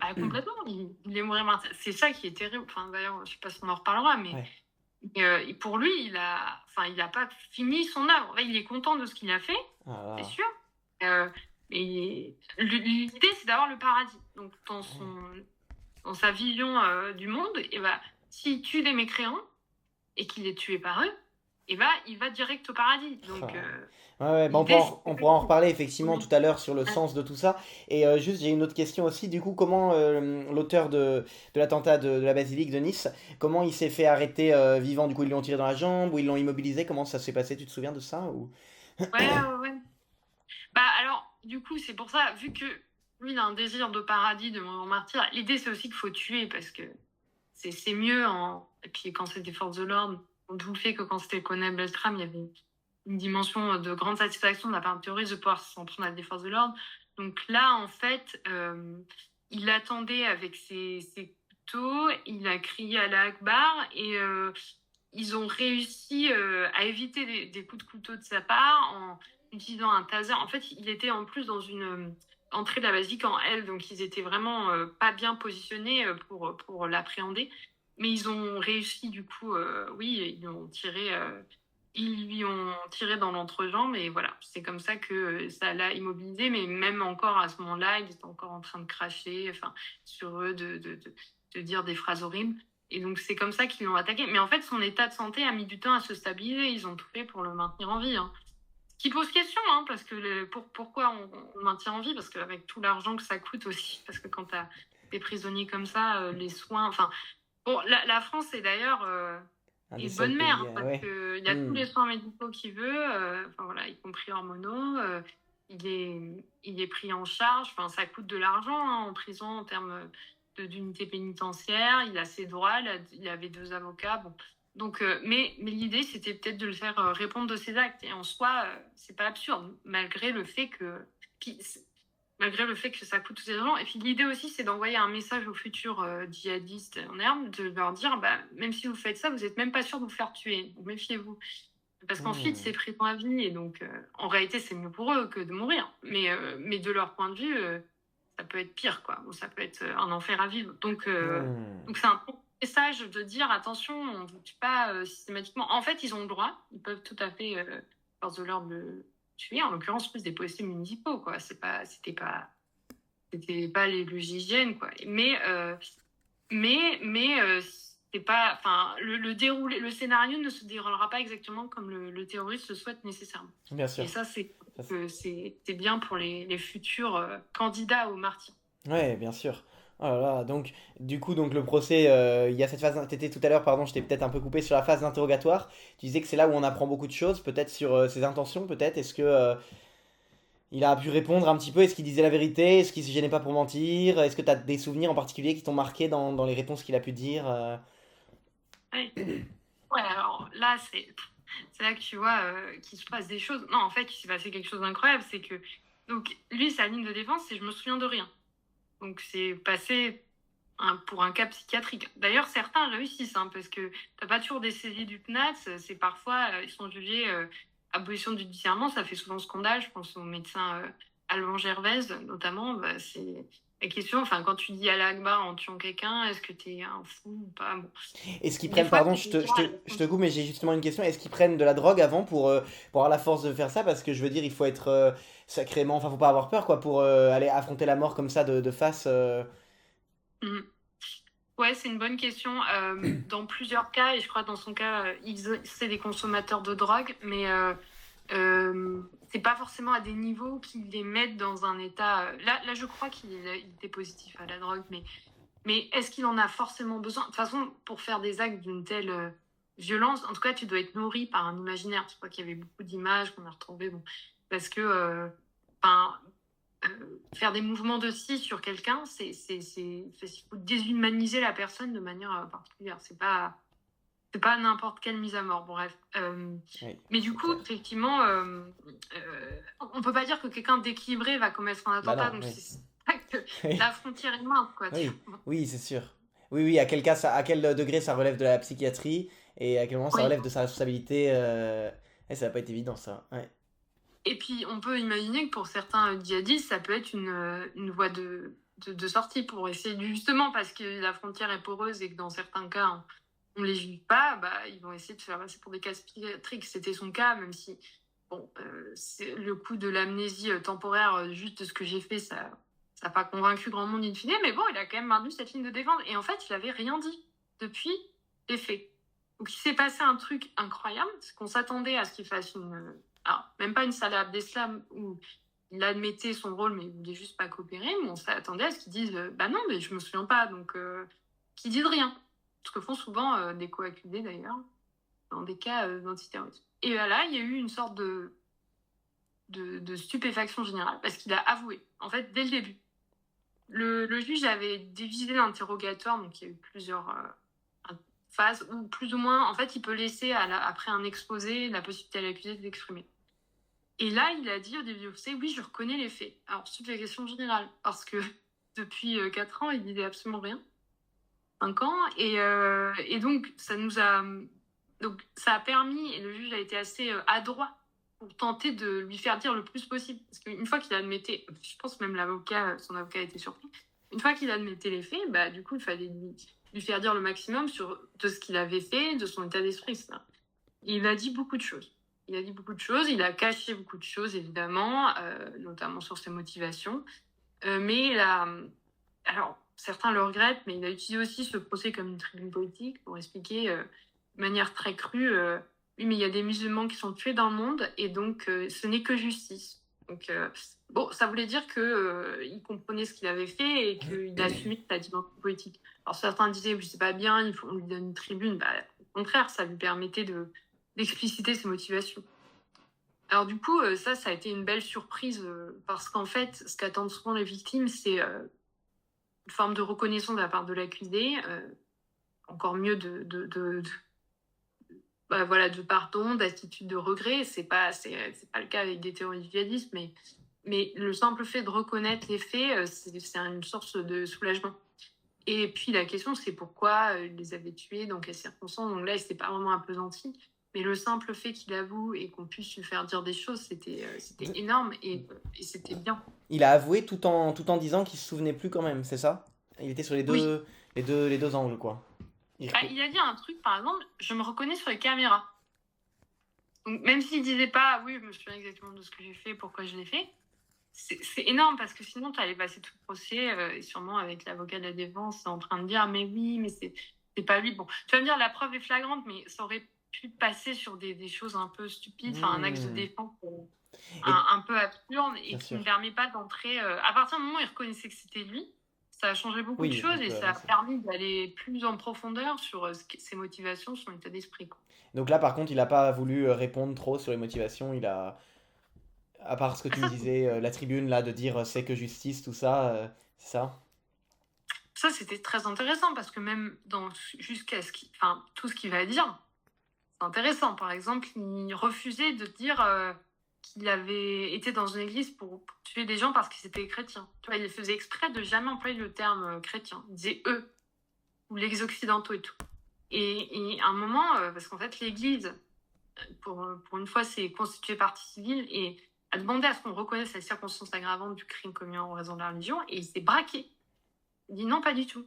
Ah, complètement. Il est mourir martyr. C'est ça qui est terrible. Enfin, d'ailleurs, je sais pas si on en reparlera, mais Ouais. pour lui, il a pas fini son œuvre. Là, il est content de ce qu'il a fait, Ah c'est là. sûr. Euh, mais l'idée, c'est d'avoir le paradis. Donc, dans sa vision du monde, et bah, s'il tue des mécréants et qu'il est tué par eux, et bah, il va direct au paradis. Donc, Ouais, ouais, bah l'idée, on c'est pourra en reparler effectivement oui. tout à l'heure sur le sens de tout ça. Et juste, j'ai une autre question aussi. Du coup, comment l'auteur de l'attentat de la basilique de Nice, comment il s'est fait arrêter vivant? Du coup, ils l'ont tiré dans la jambe ou ils l'ont immobilisé? Comment ça s'est passé? Tu te souviens de ça ou... Ouais. Bah, alors, du coup, c'est pour ça, vu que lui, il a un désir de paradis, de mourir en martyr, l'idée, c'est aussi qu'il faut tuer parce que c'est mieux. Et puis, quand c'est des forces de l'ordre, d'où le fait que quand c'était le colonel Beltrame, il y avait une dimension de grande satisfaction de la part de terroriste de pouvoir s'en prendre à des forces de l'ordre. Donc là, en fait, il attendait avec ses couteaux, il a crié à la Akbar et ils ont réussi à éviter des coups de couteau de sa part en utilisant un taser. En fait, il était en plus dans une entrée de la basilique en L, donc ils étaient vraiment pas bien positionnés pour l'appréhender. Mais ils ont réussi, du coup, oui, ils lui ont tiré dans l'entrejambe et voilà, c'est comme ça que ça l'a immobilisé. Mais même encore à ce moment-là, il était encore en train de cracher, enfin, sur eux, de dire des phrases horribles. Et donc, c'est comme ça qu'ils l'ont attaqué. Mais en fait, son état de santé a mis du temps à se stabiliser. Ils ont tout fait pour le maintenir en vie. Hein. Ce qui pose question, hein, parce que pourquoi on le maintient en vie? Parce qu'avec tout l'argent que ça coûte aussi, parce que quand tu as des prisonniers comme ça, les soins. Enfin, bon, la France est d'ailleurs Un des est seuls bonne mère, pays, hein, parce ouais. qu'il y a tous les soins médicaux qu'il veut, enfin, voilà, y compris hormonaux. Il est pris en charge. Enfin, ça coûte de l'argent hein, en prison en termes d'unité pénitentiaire. Il a ses droits. Il avait 2 avocats. Bon. Donc, mais l'idée, c'était peut-être de le faire répondre de ses actes. Et en soi, c'est pas absurde, malgré le fait que. Puis, malgré le fait que ça coûte tous ces argent. Et puis l'idée aussi, c'est d'envoyer un message aux futurs djihadistes en herbe, de leur dire, bah, même si vous faites ça, vous n'êtes même pas sûr de vous faire tuer. Donc méfiez-vous. Parce qu'ensuite, c'est prison à vie. Et donc, en réalité, c'est mieux pour eux que de mourir. Mais de leur point de vue, ça peut être pire, quoi. Ou ça peut être un enfer à vivre. Donc c'est un bon message de dire, attention, on ne vous tue pas systématiquement. En fait, ils ont le droit. Ils peuvent tout à fait, force de l'ordre, tuer, en l'occurrence plus des policiers municipaux, quoi. C'était pas les hygiènes, quoi. Mais c'est pas, enfin, le scénario ne se déroulera pas exactement comme le terroriste le souhaite nécessairement. Bien sûr. Et ça, c'est bien pour les futurs candidats au martyrs. Ouais, bien sûr. Oh là là, donc du coup donc le procès, il y a cette phase. T'étais tout à l'heure, pardon, je t'ai peut-être un peu coupé sur la phase d'interrogatoire. Tu disais que c'est là où on apprend beaucoup de choses, peut-être sur ses intentions, peut-être. Est-ce que il a pu répondre un petit peu? Est-ce qu'il disait la vérité? Est-ce qu'il se gênait pas pour mentir? Est-ce que tu as des souvenirs en particulier qui t'ont marqué dans les réponses qu'il a pu dire? Ouais. Ouais, alors là, c'est là que tu vois qu'il se passe des choses. Non, en fait, il s'est passé quelque chose d'incroyable. C'est que, donc, lui, sa ligne de défense, c'est je me souviens de rien. Donc, c'est passé pour un cas psychiatrique. D'ailleurs, certains réussissent, hein, parce que t'as pas toujours des saisies du PNAT. C'est parfois, ils sont jugés abolition du discernement. Ça fait souvent scandale. Je pense au médecin Alban Gervaise, notamment. Bah, c'est la question, enfin, quand tu dis Allah Akbar en tuant quelqu'un, est-ce que t'es un fou ou pas? Bon. Est-ce qu'ils Des prennent, fois, pardon, c'est des cas à la je te coupe, mais j'ai justement une question. Est-ce qu'ils prennent de la drogue avant pour avoir la force de faire ça? Parce que je veux dire, il faut être sacrément. Enfin, faut pas avoir peur, quoi, pour aller affronter la mort comme ça de face. Mhm. Ouais, c'est une bonne question. Dans plusieurs cas, et je crois que dans son cas, c'est des consommateurs de drogue, mais c'est pas forcément à des niveaux qui les mettent dans un état. Là, je crois il était positif à la drogue, mais est-ce qu'il en a forcément besoin? De toute façon, pour faire des actes d'une telle violence, en tout cas, tu dois être nourri par un imaginaire. Je crois qu'il y avait beaucoup d'images qu'on a retrouvées, bon, parce que, enfin, faire des mouvements de scie sur quelqu'un, il faut déshumaniser la personne de manière particulière. C'est pas n'importe quelle mise à mort. Bon, bref. Oui, Mais du c'est coup, clair. effectivement, on peut pas dire que quelqu'un d'équilibré va commettre un Bah attentat. non, Donc, oui. c'est vrai que Oui, la frontière est mince, quoi. Tu oui, vois. oui, c'est sûr. Oui, oui, à quel cas à quel degré ça relève de la psychiatrie et à quel moment ça Oui. relève de sa responsabilité. Ça va pas être évident, ça. Ouais. Et puis, on peut imaginer que pour certains djihadistes, ça peut être une voie de sortie pour essayer, justement, parce que la frontière est poreuse et que dans certains cas, on les juge pas, bah, ils vont essayer de se faire passer pour des cas psychiatriques. C'était son cas, même si, bon, c'est le coup de l'amnésie temporaire, juste de ce que j'ai fait, ça n'a pas convaincu grand monde in fine, mais bon, il a quand même maintenu cette ligne de défense. Et en fait, il avait rien dit depuis les faits. Donc, il s'est passé un truc incroyable, c'est qu'on s'attendait à ce qu'il fasse alors, même pas une Salah Abdeslam où il admettait son rôle, mais il voulait juste pas coopérer, mais on s'attendait à ce qu'ils disent bah non, mais je me souviens pas, donc qu'ils disent rien. Ce que font souvent des co-accusés d'ailleurs, dans des cas d'antiterrorisme. Et là, il y a eu une sorte de stupéfaction générale, parce qu'il a avoué, en fait, dès le début. Le juge avait divisé l'interrogatoire, donc il y a eu plusieurs phases, où plus ou moins, en fait, il peut laisser, après un exposé, la possibilité à l'accusé de l'exprimer. Et là, il a dit au début du procès, oui, je reconnais les faits. Alors, stupéfaction générale, parce que depuis 4 ans, il disait absolument rien. 5 ans. Et donc, ça a permis, et le juge a été assez adroit pour tenter de lui faire dire le plus possible. Parce qu'une fois qu'il admettait, je pense même son avocat a été surpris, une fois qu'il admettait les faits, bah, du coup, il fallait lui faire dire le maximum de ce qu'il avait fait, de son état d'esprit, etc. Il a dit beaucoup de choses. Il a caché beaucoup de choses, évidemment, notamment sur ses motivations. Mais alors, certains le regrettent, mais il a utilisé aussi ce procès comme une tribune politique pour expliquer de manière très crue, oui, mais il y a des musulmans qui sont tués dans le monde, et donc ce n'est que justice. Donc, bon, ça voulait dire qu'il comprenait ce qu'il avait fait et qu'il assumait la dimension politique. Alors, certains disaient, oui, c'est pas bien, on lui donne une tribune. Bah, au contraire, ça lui permettait d'expliciter ses motivations. Alors du coup, ça a été une belle surprise parce qu'en fait, ce qu'attendent souvent les victimes, c'est une forme de reconnaissance de la part de l'accusé, encore mieux bah, voilà, de pardon, d'attitude de regret. C'est pas le cas avec des terroristes djihadistes, mais le simple fait de reconnaître les faits, c'est une source de soulagement. Et puis la question, c'est pourquoi il les avait tués, dans quelles circonstances. Donc là, il s'était pas vraiment appesanti. Mais le simple fait qu'il avoue et qu'on puisse lui faire dire des choses, c'était énorme et c'était bien. Il a avoué tout en disant qu'il se souvenait plus quand même, c'est ça? Il était sur Oui. les deux angles, quoi. Il Bah, recou- il a dit un truc, par exemple, je me reconnais sur les caméras. Donc même s'il disait pas, oui, je me souviens exactement de ce que j'ai fait, pourquoi je l'ai fait, c'est énorme parce que sinon, tu allais passer tout le procès et sûrement avec l'avocat de la défense en train de dire, mais oui, mais c'est pas lui. Bon, tu vas me dire, la preuve est flagrante, mais ça aurait pu passer sur des choses un peu stupides, enfin un axe de Hmm. défense Et un peu absurde et bien qui ne sûr. permet pas d'entrer. À partir du moment où il reconnaissait que c'était lui, ça a changé beaucoup de Oui, choses donc et ça a avancer. permis d'aller plus en profondeur sur ses motivations, son état d'esprit, quoi. Donc là, par contre, il n'a pas voulu répondre trop sur les motivations. À part ce que Ah, tu me ça, disais, la tribune là, de dire c'est que justice, tout ça, c'est ça? ça, c'était très intéressant parce que même jusqu'à enfin, tout ce qu'il va dire, c'est intéressant. Par exemple, il refusait de dire qu'il avait été dans une église pour tuer des gens parce qu'ils étaient chrétiens. Tu vois, il faisait exprès de jamais employer le terme chrétien. Il disait eux ou les occidentaux et tout. Et à un moment, parce qu'en fait, l'église, pour une fois, c'est constituée partie civile et a demandé à ce qu'on reconnaisse les circonstances aggravantes du crime commis en raison de la religion et il s'est braqué. Il dit non, pas du tout.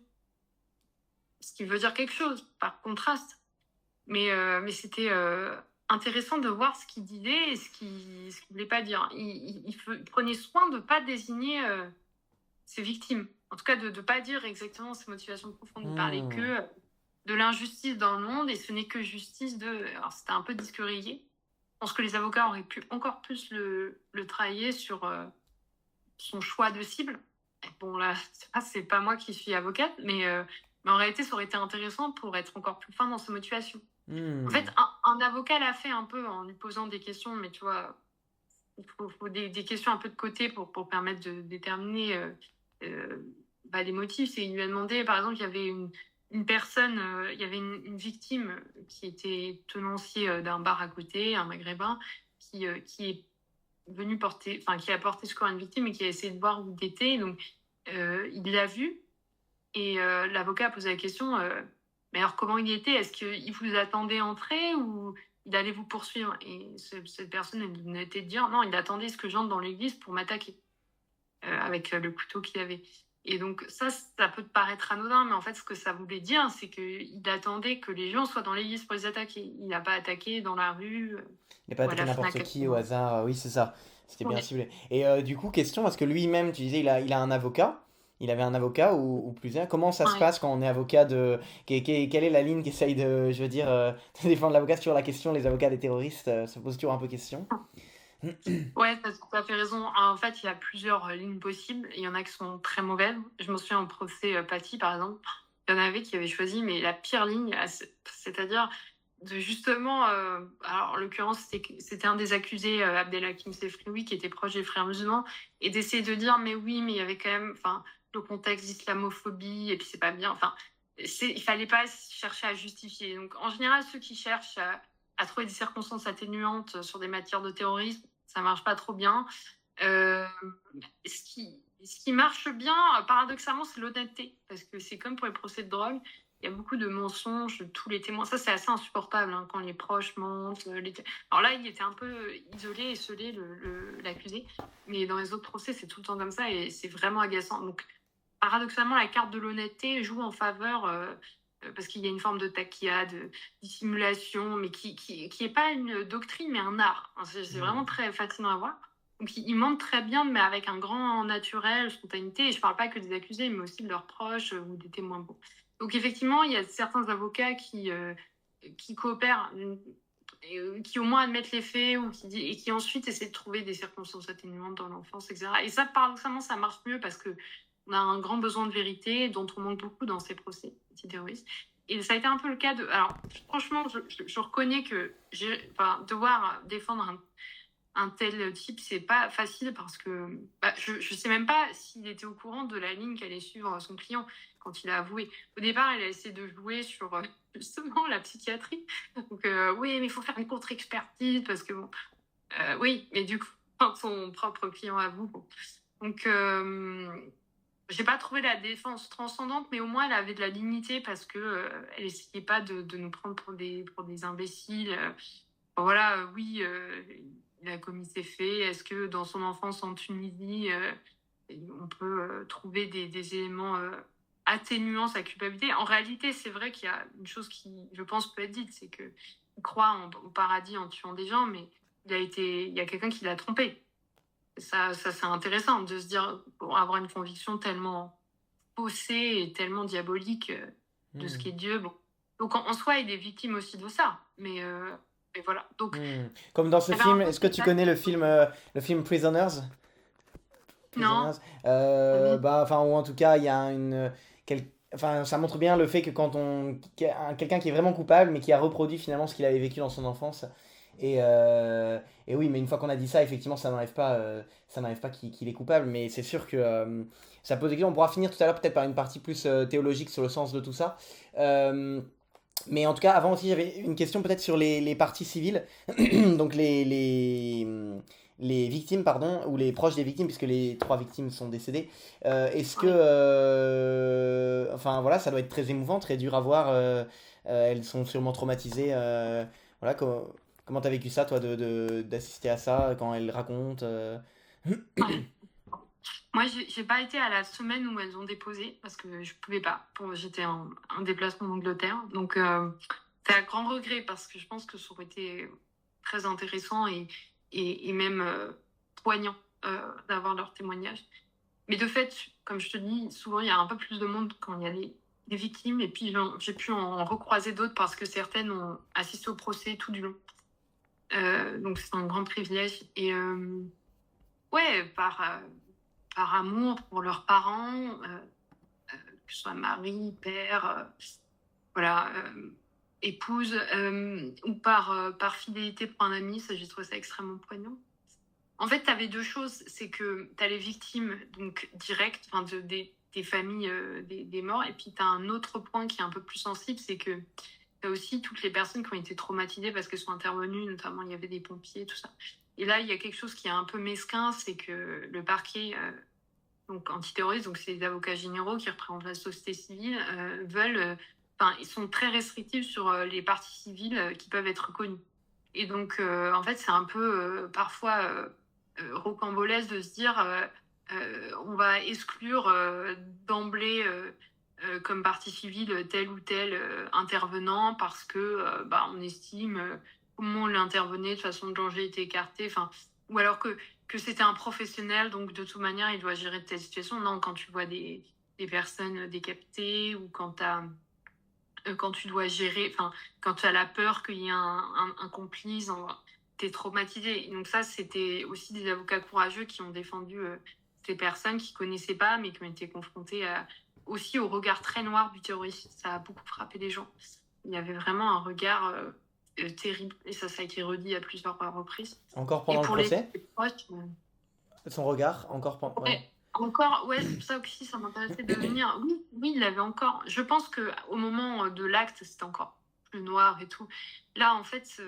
Ce qui veut dire quelque chose, par contraste. Mais c'était intéressant de voir ce qu'il disait et ce qu'il voulait pas dire. Il prenait soin de ne pas désigner ses victimes. En tout cas, de ne pas dire exactement ses motivations profondes. Il parlait que de l'injustice dans le monde et ce n'est que justice de... Alors, c'était un peu disque rayé. Je pense que les avocats auraient pu encore plus le travailler sur son choix de cible. Bon, là, c'est pas moi qui suis avocate, mais en réalité, ça aurait été intéressant pour être encore plus fin dans ses motivations. En fait, un avocat l'a fait un peu en lui posant des questions, mais tu vois, il faut des questions un peu de côté pour permettre de déterminer les motifs. Et il lui a demandé, par exemple, il y avait une personne, il y avait une victime qui était tenancier d'un bar à côté, un maghrébin, qui est venu porter, enfin, qui a porté secours à une victime et qui a essayé de voir où il était. Donc, il l'a vu et l'avocat a posé la question mais alors, comment il était? Est-ce qu'il vous attendait entrer ou il allait vous poursuivre? Et cette personne a été de dire non, il attendait ce que j'entre dans l'église pour m'attaquer avec le couteau qu'il avait. Et donc, ça peut te paraître anodin, mais en fait, ce que ça voulait dire, c'est qu'il attendait que les gens soient dans l'église pour les attaquer. Il n'a pas attaqué dans la rue. Il n'a pas ou à attaqué la n'importe Fnac. qui au hasard, oui, c'est ça. C'était bien Ouais. ciblé. Et du coup, question, parce que lui-même, tu disais, il a un avocat. Il avait un avocat ou plusieurs. Comment ça se Ouais. passe quand on est avocat de... Quelle est la ligne qui essaye de, je veux dire, de défendre l'avocat? C'est toujours la question, les avocats des terroristes, ça pose toujours un peu question. Ouais, tu as tout à fait raison. En fait, il y a plusieurs lignes possibles. Il y en a qui sont très mauvaises. Je me souviens au procès Paty, par exemple. Il y en avait qui avaient choisi, mais la pire ligne, c'est-à-dire de justement, alors en l'occurrence, c'était un des accusés, Abdelhakim Sefrioui, qui était proche des frères musulmans, et d'essayer de dire, mais oui, mais il y avait quand même, enfin, le contexte d'islamophobie, et puis c'est pas bien. Enfin, il fallait pas chercher à justifier. Donc, en général, ceux qui cherchent à trouver des circonstances atténuantes sur des matières de terrorisme, ça marche pas trop bien. Ce qui marche bien, paradoxalement, c'est l'honnêteté, parce que c'est comme pour les procès de drogue, il y a beaucoup de mensonges de tous les témoins. Ça, c'est assez insupportable quand les proches mentent. Alors là, il était un peu isolé, esselé, l'accusé, mais dans les autres procès, c'est tout le temps comme ça et c'est vraiment agaçant. Donc, paradoxalement, la carte de l'honnêteté joue en faveur parce qu'il y a une forme de taquilla, de dissimulation, mais qui est pas une doctrine, mais un art. C'est vraiment très fascinant à voir. Donc, ils mentent très bien, mais avec un grand naturel, spontanéité. Et je parle pas que des accusés, mais aussi de leurs proches ou des témoins. Bon. Donc, effectivement, il y a certains avocats qui coopèrent, qui au moins admettent les faits et qui ensuite essaient de trouver des circonstances atténuantes dans l'enfance, etc. Et ça, paradoxalement, ça marche mieux parce que on a un grand besoin de vérité dont on manque beaucoup dans ces procès antiterroristes. Et ça a été un peu le cas de... Alors, franchement, je reconnais que devoir défendre un tel type, c'est pas facile parce que je sais même pas s'il était au courant de la ligne qu'allait suivre son client quand il a avoué. Au départ, il a essayé de jouer sur justement la psychiatrie. Donc, oui, mais il faut faire une contre-expertise parce que bon... oui, mais du coup, quand son propre client avoue... Bon. Donc... j'ai pas trouvé la défense transcendante, mais au moins elle avait de la dignité parce que elle essayait pas de nous prendre pour des imbéciles. Voilà, oui, il a commis ses faits. Est-ce que dans son enfance en Tunisie, on peut trouver des éléments atténuant sa culpabilité? En réalité, c'est vrai qu'il y a une chose qui, je pense, peut être dite, c'est qu'il croit au paradis en tuant des gens, mais il y a quelqu'un qui l'a trompé. Ça c'est intéressant de se dire, pour avoir une conviction tellement faussée et tellement diabolique de ce qu'est Dieu. Bon. Donc en soi, il est victime aussi de ça. Mais voilà. Donc, Comme dans ce il y avait un film, peu est-ce que tu connais le film Prisoners? non. Prisoners. Enfin, ou en tout cas, il y a enfin, ça montre bien le fait que quand quelqu'un qui est vraiment coupable, mais qui a reproduit finalement ce qu'il avait vécu dans son enfance, Et oui, mais une fois qu'on a dit ça, effectivement, ça n'enlève pas qu'il est coupable. Mais c'est sûr que ça pose des questions. On pourra finir tout à l'heure peut-être par une partie plus théologique sur le sens de tout ça. Euh, mais en tout cas, avant aussi, j'avais une question peut-être sur les parties civiles, donc les victimes, pardon, ou les proches des victimes, puisque les trois victimes sont décédées. Est-ce que, Oui. enfin voilà, ça doit être très émouvant, très dur à voir. Elles sont sûrement traumatisées. Voilà, comment t'as vécu ça, toi, d'assister à ça quand elles racontent Ouais. Moi, j'ai pas été à la semaine où elles ont déposé parce que je pouvais pas. J'étais en déplacement en Angleterre. Donc, c'est un grand regret parce que je pense que ça aurait été très intéressant et même poignant d'avoir leur témoignage. Mais de fait, comme je te dis, souvent il y a un peu plus de monde quand il y a des victimes. Et puis, j'ai pu en recroiser d'autres parce que certaines ont assisté au procès tout du long. Donc, c'est un grand privilège. Et ouais, par amour pour leurs parents, que ce soit mari, père, voilà, épouse, ou par fidélité pour un ami, ça j'ai trouvé ça extrêmement poignant. En fait, tu avais deux choses, c'est que tu as les victimes donc directes, enfin des familles des morts, et puis tu as un autre point qui est un peu plus sensible, c'est que tu as aussi toutes les personnes qui ont été traumatisées parce qu'elles sont intervenues, notamment il y avait des pompiers, tout ça. Et là, il y a quelque chose qui est un peu mesquin, c'est que le parquet donc antiterroristes, donc c'est les avocats généraux qui représentent la société civile, enfin, ils sont très restrictifs sur les parties civiles qui peuvent être connues. Et donc, en fait, c'est un peu parfois rocambolesque de se dire on va exclure d'emblée comme partie civile tel ou tel intervenant parce que bah, on estime comment l'intervenait de façon de danger était écarté. Enfin, ou alors que c'était un professionnel, donc de toute manière, il doit gérer de telle situation. Non, quand tu vois des personnes décapitées ou quand tu dois gérer, enfin, quand tu as la peur qu'il y ait un complice, tu es traumatisé. Et donc ça, c'était aussi des avocats courageux qui ont défendu ces personnes qui connaissaient pas, mais qui ont été confrontées aussi au regard très noir du terroriste. Ça a beaucoup frappé les gens. Il y avait vraiment un regard terrible, et ça a été redit à plusieurs reprises. encore Et pendant le pour les procès? proches, Son regard, encore pendant... Ouais. ouais, encore, ouais, c'est pour ça aussi ça m'intéressait de venir. Oui, oui, il l'avait encore. Je pense que au moment de l'acte, c'était encore plus noir et tout. Là, en fait,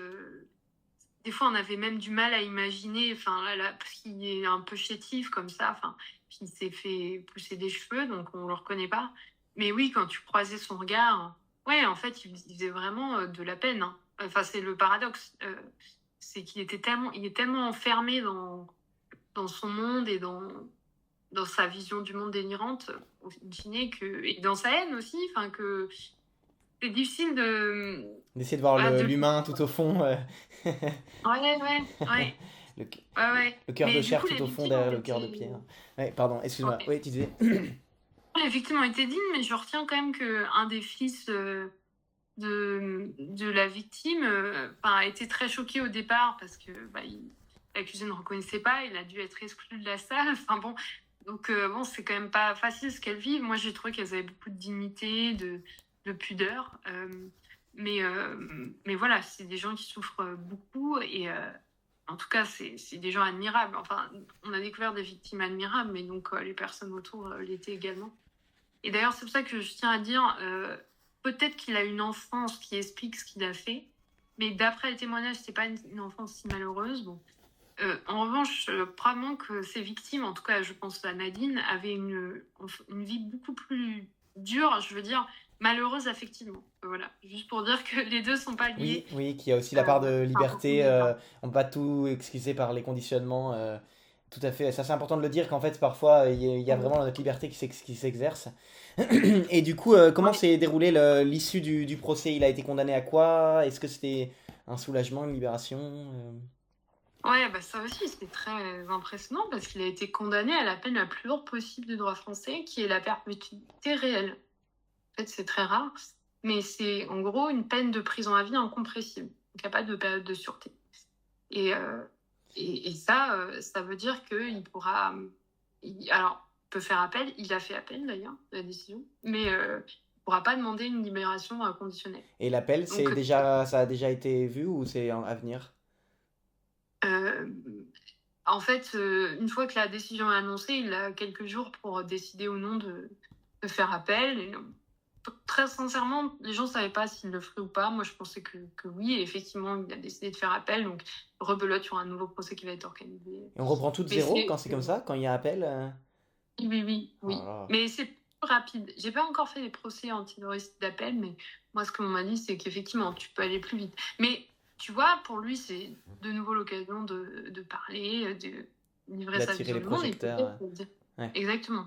des fois, on avait même du mal à imaginer, enfin, là, parce qu'il est un peu chétif comme ça, enfin, puis il s'est fait pousser des cheveux, donc on le reconnaît pas. Mais oui, quand tu croisais son regard, ouais, en fait, il faisait vraiment de la peine, hein. Enfin, c'est le paradoxe, c'est il est tellement enfermé dans son monde et dans sa vision du monde délirante, au fine, et dans sa haine aussi, enfin, que c'est difficile D'essayer de voir voilà, de... l'humain tout au fond. Ouais, ouais, ouais, le, ouais, ouais. le cœur de Mais du chair coup, tout les au fond victimes ont derrière le cœur de été... pierre. Ouais, pardon, excuse-moi. Ouais. Oui, tu disais. Les victimes ont été dignes, mais je retiens quand même qu'un des fils de la victime enfin, a été très choqué au départ parce que bah, l'accusé ne reconnaissait pas, il a dû être exclu de la salle. Enfin bon, donc bon, c'est quand même pas facile ce qu'elles vivent. Moi, j'ai trouvé qu'elles avaient beaucoup de dignité, de pudeur. Mais voilà, c'est des gens qui souffrent beaucoup et en tout cas, c'est des gens admirables. Enfin, on a découvert des victimes admirables, mais donc les personnes autour l'étaient également. Et d'ailleurs, c'est pour ça que je tiens à dire, peut-être qu'il a une enfance qui explique ce qu'il a fait, mais d'après les témoignages, c'est pas une enfance si malheureuse. Bon. En revanche, probablement que ces victimes, en tout cas, je pense à Nadine, avaient une vie beaucoup plus dure, je veux dire, malheureuse affectivement. Voilà, juste pour dire que les deux sont pas liés. Oui, oui, qu'il y a aussi la part de Enfin, liberté. On peut pas tout excuser par les conditionnements. Tout à fait. Ça, c'est important de le dire qu'en fait, parfois, il y a vraiment notre liberté qui s'exerce. Et du coup, comment ouais. s'est déroulé l'issue du procès? Il a été condamné à quoi? Est-ce que c'était un soulagement, une libération? Ouais, bah ça aussi, c'était très impressionnant parce qu'il a été condamné à la peine la plus lourde possible du droit français, qui est la perpétuité réelle. En fait, c'est très rare, mais c'est en gros une peine de prison à vie incompressible. Donc, il n'y a pas de période de sûreté. Et, et ça, ça veut dire qu'il pourra. Alors, il peut faire appel, il a fait appel d'ailleurs, de la décision, mais il ne pourra pas demander une libération conditionnelle. Et l'appel, Donc, ça a déjà été vu ou c'est à venir? Euh, En fait, une fois que la décision est annoncée, il a quelques jours pour décider ou non de faire appel. Et, très sincèrement, les gens ne savaient pas s'il le ferait ou pas. Moi, je pensais que oui. Et effectivement, il a décidé de faire appel. Donc, rebelote sur un nouveau procès qui va être organisé. Et on reprend tout de Mais zéro quand c'est comme ça, quand il y a appel oui, oui, oui, Oh là oui. là. Mais c'est plus rapide. J'ai pas encore fait les procès antiterroristes d'appel, mais moi, ce qu'on m'a dit, c'est qu'effectivement, tu peux aller plus vite. Mais tu vois, pour lui, c'est de nouveau l'occasion de parler, de livrer sa D'attirer vision les du monde et projecteurs. peut-être de dire. Ouais. Exactement.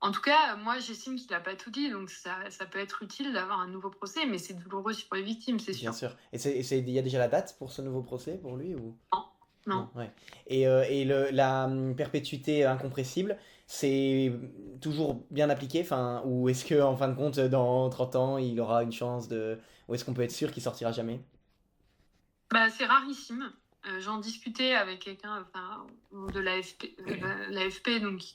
En tout cas, moi, j'estime qu'il n'a pas tout dit, donc ça peut être utile d'avoir un nouveau procès, mais c'est douloureux aussi pour les victimes, c'est Bien sûr. sûr. Il y a déjà la date pour ce nouveau procès pour lui ou... Non, Non, non. ouais. Et la perpétuité incompressible, c'est toujours bien appliqué, enfin, ou est-ce que en fin de compte, dans 30 ans, il aura une chance de... Ou est-ce qu'on peut être sûr qu'il sortira jamais? Bah, c'est rarissime. J'en discutais avec quelqu'un enfin, de l'AFP, donc qui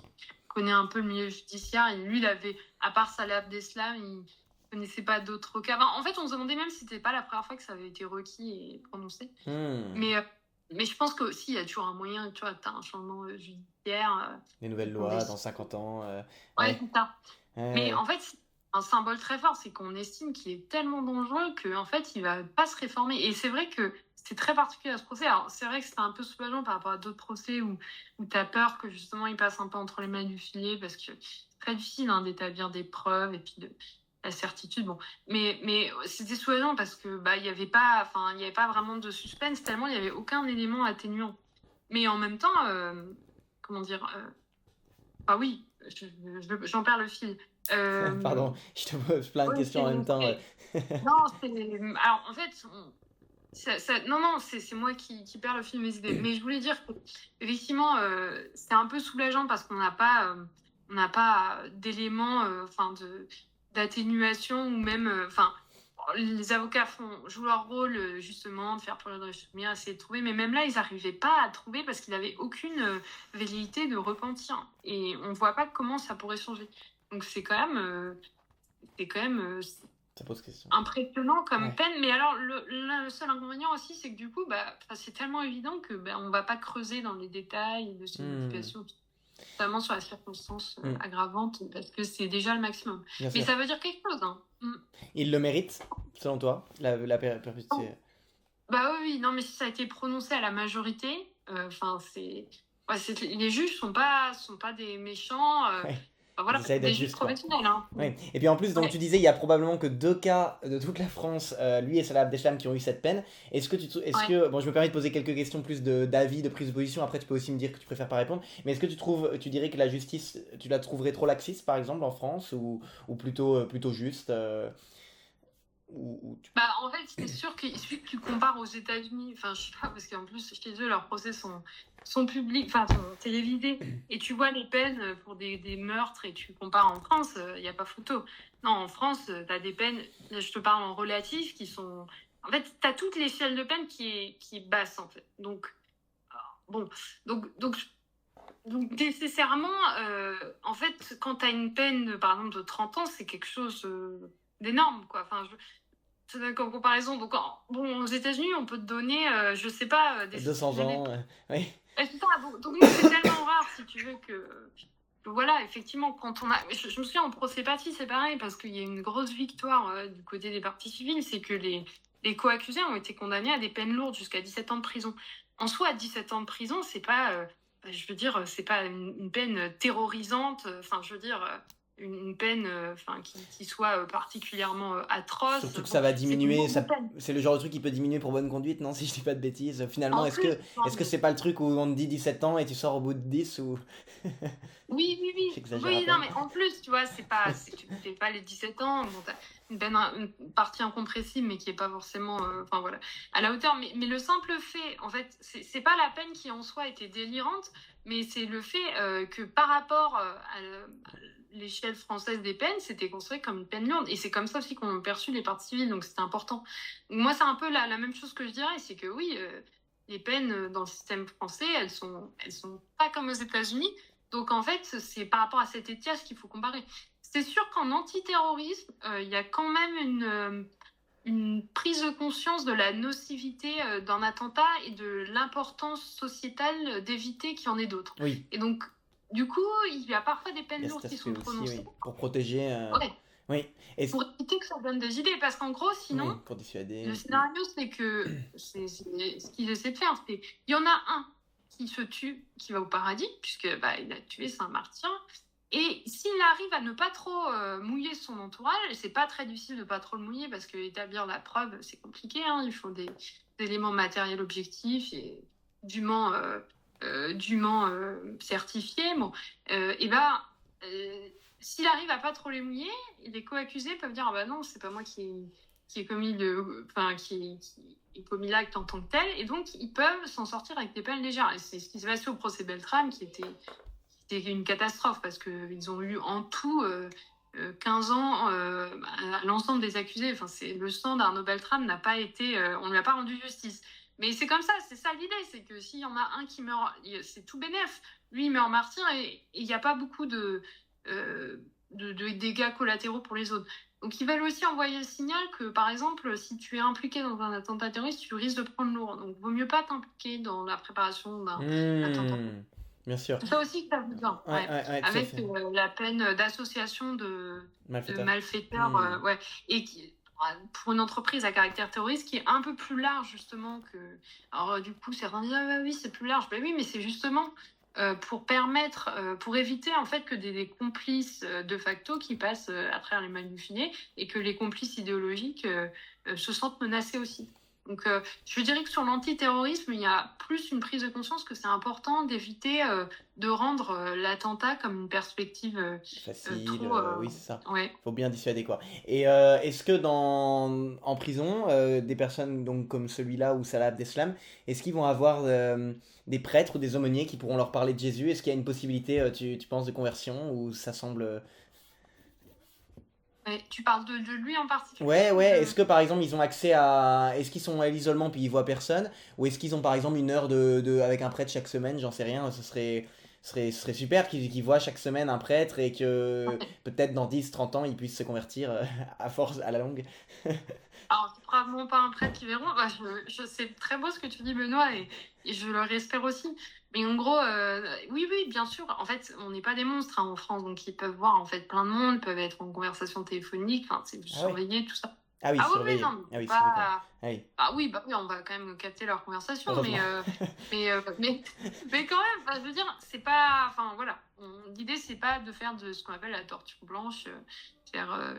connaît un peu le milieu judiciaire. Et lui, il avait, à part Salah Abdeslam, il connaissait pas d'autres cas. Enfin, en fait, on se demandait même si c'était pas la première fois que ça avait été requis et prononcé. Hmm. Mais je pense qu'aussi, il y a toujours un moyen, tu vois, tu as un changement judiciaire. Les nouvelles On lois décide. dans 50 ans. Ouais, Ouais. c'est ça. Mais Ouais. en fait, c'est un symbole très fort, c'est qu'on estime qu'il est tellement dangereux qu'en fait, il va pas se réformer. Et c'est vrai que c'est très particulier à ce procès. Alors, c'est vrai que c'était un peu soulageant par rapport à d'autres procès où tu as peur que justement il passe un peu entre les mailles du filet parce que c'est très difficile d'établir des preuves et puis de la certitude. Bon, mais c'était soulageant parce que bah il y avait pas vraiment de suspense tellement il y avait aucun élément atténuant. Mais en même temps, comment dire, ah oui, j'en perds le fil. Pardon, je te pose plein de Oui, questions en même temps. non, alors en fait, non, non, c'est moi qui perds le fil de mes idées. Mais je voulais dire que, effectivement, c'est un peu soulageant parce on n'a pas d'éléments, enfin, d'atténuation ou même, enfin, les avocats jouent leur rôle, justement, de faire pour le souvenir, essayer de trouver. Mais même là, ils n'arrivaient pas à trouver parce qu'il n'avait aucune velléité de repentir. Et on ne voit pas comment ça pourrait changer. Donc c'est quand même Ça pose question. impressionnant comme Ouais. peine. Mais alors, le seul inconvénient aussi, c'est que du coup, c'est tellement évident que on va pas creuser dans les détails de ses motivations, notamment sur la circonstance aggravante, parce que c'est déjà le maximum. Bien Mais sûr. ça veut dire quelque chose, hein. Il le mérite, selon toi, la perpétuité. Bah oui, oui, non, mais si ça a été prononcé à la majorité, enfin, ouais, les juges sont pas des méchants. Ouais. Enfin, Ils voilà, essayent c'est des d'être juges justes, quoi. professionnels, hein. Ouais. Et puis en plus, donc Ouais. tu disais, il y a probablement que 2 cas de toute la France, lui et Salah Abdeslam, qui ont eu cette peine. Est-ce Ouais. que, bon, je me permets de poser quelques questions plus d'avis, de prise de position. Après, tu peux aussi me dire que tu préfères pas répondre. Mais est-ce que tu dirais que la justice, tu la trouverais trop laxiste, par exemple, en France, ou plutôt juste, En fait, c'est sûr qu'il suffit que tu compares aux États-Unis. Enfin, je sais pas, parce qu'en plus, chez eux, leurs procès sont publics, enfin, sont télévisés. Et tu vois les peines pour des meurtres et tu compares en France, il n'y a pas photo. Non, en France, tu as des peines, là, je te parle en relatif, qui sont. En fait, tu as toute l'échelle de peine qui est basse, en fait. Donc, bon. Donc nécessairement, en fait, quand tu as une peine, par exemple, de 30 ans, c'est quelque chose d'énorme, quoi. Enfin, ça donne comme comparaison. Donc, bon, aux États-Unis, on peut te donner, je sais pas, des 200 ans? Oui. C'est ça. Donc, nous, c'est tellement rare, si tu veux, que voilà, effectivement, quand on a. Je me souviens, en procès Paty, c'est pareil, parce qu'il y a une grosse victoire du côté des parties civiles, c'est que les co-accusés ont été condamnés à des peines lourdes jusqu'à 17 ans de prison. En soi, 17 ans de prison, c'est pas. Je veux dire, c'est pas une peine terrorisante. Enfin, je veux dire, une peine enfin, qui soit particulièrement atroce. Surtout que Bon, ça va c'est une diminuer, longue peine. c'est le genre de truc qui peut diminuer pour bonne conduite, non? Si je dis pas de bêtises. Finalement, En plus, est-ce que c'est pas le truc où on te dit 17 ans et tu sors au bout de 10 ou... oui, oui, oui. J'exagère à Oui, non, peine. mais en plus, tu vois, tu fais pas les 17 ans, bon, t'as une partie incompressible, mais qui est pas forcément, enfin voilà, à la hauteur. Mais le simple fait, en fait, c'est pas la peine qui en soi était délirante, mais c'est le fait que par rapport à l'échelle française des peines, c'était construit comme une peine lourde. Et c'est comme ça aussi qu'on a perçu les parties civiles, donc c'était important. Moi, c'est un peu la même chose que je dirais, c'est que oui, les peines dans le système français, elles sont pas comme aux États-Unis. Donc en fait, c'est par rapport à cet étiage qu'il faut comparer. C'est sûr qu'en antiterrorisme, il y a quand même une prise de conscience de la nocivité d'un attentat et de l'importance sociétale d'éviter qu'il y en ait d'autres. Oui, Et donc, du coup, il y a parfois des il peines y a cet lourdes qui aspect sont aussi, prononcées. oui, pour protéger. Ouais, Oui, et pour éviter que ça donne des idées. Parce qu'en gros, sinon, oui, pour le dissuader. scénario, c'est que ce qu'ils essaient de faire, c'est il y en a un qui se tue, qui va au paradis, puisque bah, il a tué Saint Martin. Et s'il arrive à ne pas trop mouiller son entourage, et c'est pas très difficile de pas trop le mouiller parce que établir la preuve, c'est compliqué. Hein, il faut des éléments matériels objectifs et dûment, certifiés. Bon, et ben, s'il arrive à pas trop les mouiller, les co-accusés peuvent dire ah bah non, c'est pas moi qui ai commis qui ai commis l'acte en tant que tel, et donc ils peuvent s'en sortir avec des peines légères. Et c'est ce qui s'est passé au procès Beltrame, qui était une catastrophe parce qu'ils ont eu en tout 15 ans à l'ensemble des accusés. Enfin, le sang d'Arnaud Beltrame n'a pas été, on ne lui a pas rendu justice. Mais c'est comme ça, c'est ça l'idée, c'est que s'il y en a un qui meurt, c'est tout bénef. Lui, il meurt martyr et il n'y a pas beaucoup de dégâts collatéraux pour les autres. Donc ils veulent aussi envoyer le signal que, par exemple, si tu es impliqué dans un attentat terroriste, tu risques de prendre lourd. Donc vaut mieux pas t'impliquer dans la préparation d'un attentat. Bien sûr. C'est ça aussi que ça veut dire, Ouais, ouais. ouais, ouais, tout à Avec fait. la peine d'association de Malfaiteur. malfaiteurs, ouais. Et pour une entreprise à caractère terroriste qui est un peu plus large, justement, que. Alors, du coup, certains disent, ah bah oui, c'est plus large. Ben oui, mais c'est justement pour permettre, pour éviter, en fait, que des complices de facto qui passent à travers les mailles du filet et que les complices idéologiques se sentent menacés aussi. Donc, je dirais que sur l'antiterrorisme, il y a plus une prise de conscience que c'est important d'éviter de rendre l'attentat comme une perspective Facile, trop. oui, c'est ça. Ouais. Faut bien dissuader, quoi. Et est-ce que en prison, des personnes donc, comme celui-là ou Salah Abdeslam, est-ce qu'ils vont avoir des prêtres ou des aumôniers qui pourront leur parler de Jésus? Est-ce qu'il y a une possibilité, tu penses, de conversion ou ça semble... Ouais. Tu parles de lui en particulier Ouais, ou ouais. de. Est-ce que par exemple ils ont accès à... Est-ce qu'ils sont à l'isolement puis ils voient personne? Ou est-ce qu'ils ont par exemple une heure avec un prêtre chaque semaine? J'en sais rien. Ce serait super qu'ils voient chaque semaine un prêtre et que peut-être dans 10, 30 ans ils puissent se convertir à force, à la longue. Alors, c'est probablement pas un prêtre qui verront. Bah, c'est très beau ce que tu dis, Benoît, et je le respecte aussi. Mais en gros, oui, oui, bien sûr. En fait, on n'est pas des monstres hein, en France, donc ils peuvent voir en fait plein de monde, peuvent être en conversation téléphonique, enfin, c'est Ah ouais. surveillé, tout ça. Ah oui, Ah oui, oui, non, surveillé. mais Ah c'est oui, c'est d'accord. pas. Ah oui, Ah oui, bah oui, on va quand même capter leur conversation, heureusement. mais quand même, enfin, je veux dire, c'est pas, enfin voilà, l'idée c'est pas de faire de ce qu'on appelle la torture blanche, faire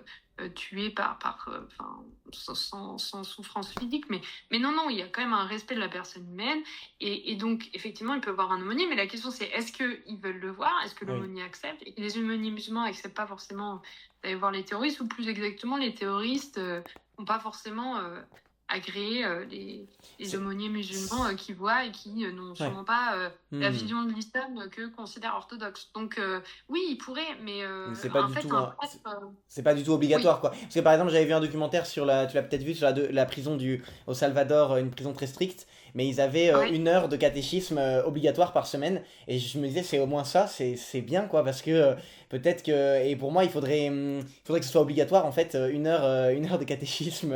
tuer enfin, sans souffrance physique, mais non, non, il y a quand même un respect de la personne humaine, et donc effectivement, il peut avoir un aumônier, mais la question c'est est-ce qu'ils veulent le voir, est-ce que Oui. l'aumônier accepte, et les aumôniers musulmans acceptent pas forcément d'aller voir les terroristes, ou plus exactement, les terroristes n'ont pas forcément agréé les aumôniers musulmans qui voient et qui n'ont Ouais. sûrement pas la Hmm. vision de l'islam que considèrent orthodoxe. Donc oui, ils pourraient, mais Donc c'est pas en du fait, tout un un- prêtre... c'est pas du tout oui, obligatoire quoi. Parce que par exemple j'avais vu un documentaire sur tu l'as peut-être vu sur la prison au Salvador, une prison très stricte, mais ils avaient oui. 1 heure de catéchisme obligatoire par semaine et je me disais c'est au moins ça, c'est bien quoi parce que peut-être que et pour moi il faudrait que ce soit obligatoire en fait 1 heure de catéchisme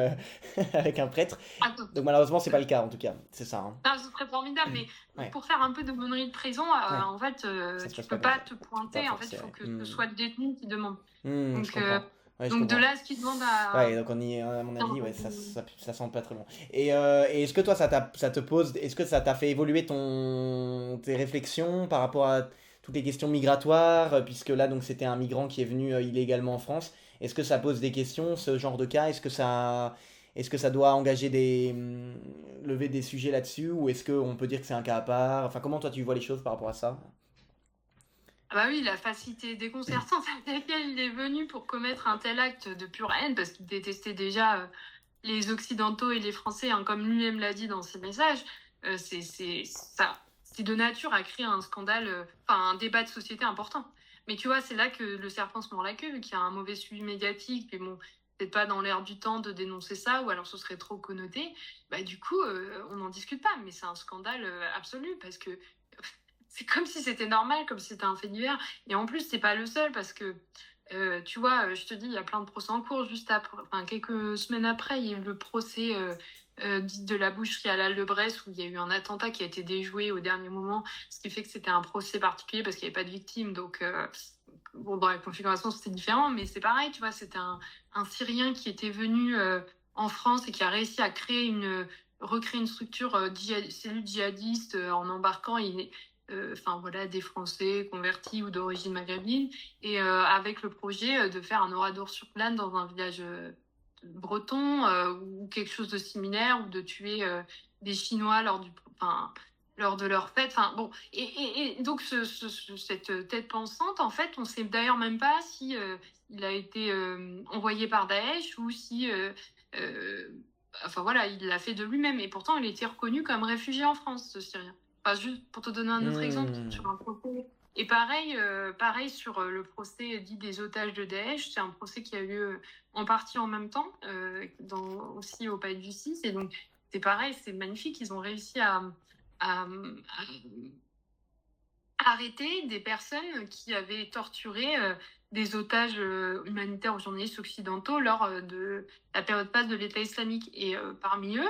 avec un prêtre. Attends, Donc malheureusement c'est pas le cas en tout cas, c'est ça. Hein. non, ce serait formidable, mais Ouais, pour faire un peu d'aumônerie de prison, ouais, en fait, ça se tu passe pas peux comme pas ça. te Pas pointer. En fait, il forcé, faut ouais. que ce soit le détenu qui demande. Je Donc, comprends. Ouais, je donc de comprends. là, ce qui demande à... Ouais, donc on y est, à mon avis, ouais, ça sent pas très bon. Et est-ce que toi, est-ce que ça t'a fait évoluer tes réflexions par rapport à toutes les questions migratoires, puisque là, donc, c'était un migrant qui est venu illégalement en France. Est-ce que ça pose des questions, ce genre de cas? Est-ce que ça doit lever des sujets là-dessus, ou est-ce qu'on peut dire que c'est un cas à part? Enfin, comment toi tu vois les choses par rapport à ça? Ah bah oui, la facilité déconcertante avec laquelle il est venu pour commettre un tel acte de pure haine, parce qu'il détestait déjà les Occidentaux et les Français, hein, comme lui-même l'a dit dans ses messages, c'est de nature à créer un scandale, enfin un débat de société important. Mais tu vois, c'est là que le serpent se mord la queue, vu qu'il y a un mauvais suivi médiatique, mais bon, peut-être pas dans l'air du temps de dénoncer ça, ou alors ce serait trop connoté. Bah du coup, on n'en discute pas, mais c'est un scandale absolu, parce que c'est comme si c'était normal, comme si c'était un fait divers. Et en plus, c'est pas le seul, parce que Tu vois, je te dis, il y a plein de procès en cours juste après, enfin, quelques semaines après, il y a eu le procès dit de la boucherie à l'Halle de Brest où il y a eu un attentat qui a été déjoué au dernier moment, ce qui fait que c'était un procès particulier parce qu'il n'y avait pas de victime. Donc, bon, dans la configuration, c'était différent, mais c'est pareil, tu vois, c'était un Syrien qui était venu en France et qui a réussi à recréer une structure cellule djihadiste en embarquant enfin voilà, des Français convertis ou d'origine maghrébine, et avec le projet de faire un Oradour-sur-Glane dans un village breton ou quelque chose de similaire, ou de tuer des Chinois enfin, lors de leur fête. Enfin bon, et donc cette tête pensante, en fait, on sait d'ailleurs même pas si il a été envoyé par Daesh ou si euh, enfin voilà, il l'a fait de lui-même. Et pourtant, il a été reconnu comme réfugié en France, ce Syrien. Enfin, juste pour te donner un autre exemple Hmm. sur un procès. Et pareil sur le procès dit des otages de Daesh. C'est un procès qui a eu lieu en partie en même temps, aussi au Palais de Justice. Et donc, c'est pareil, c'est magnifique. Ils ont réussi à arrêter des personnes qui avaient torturé des otages humanitaires aux journalistes occidentaux lors de la période passe de l'État islamique. Et parmi eux,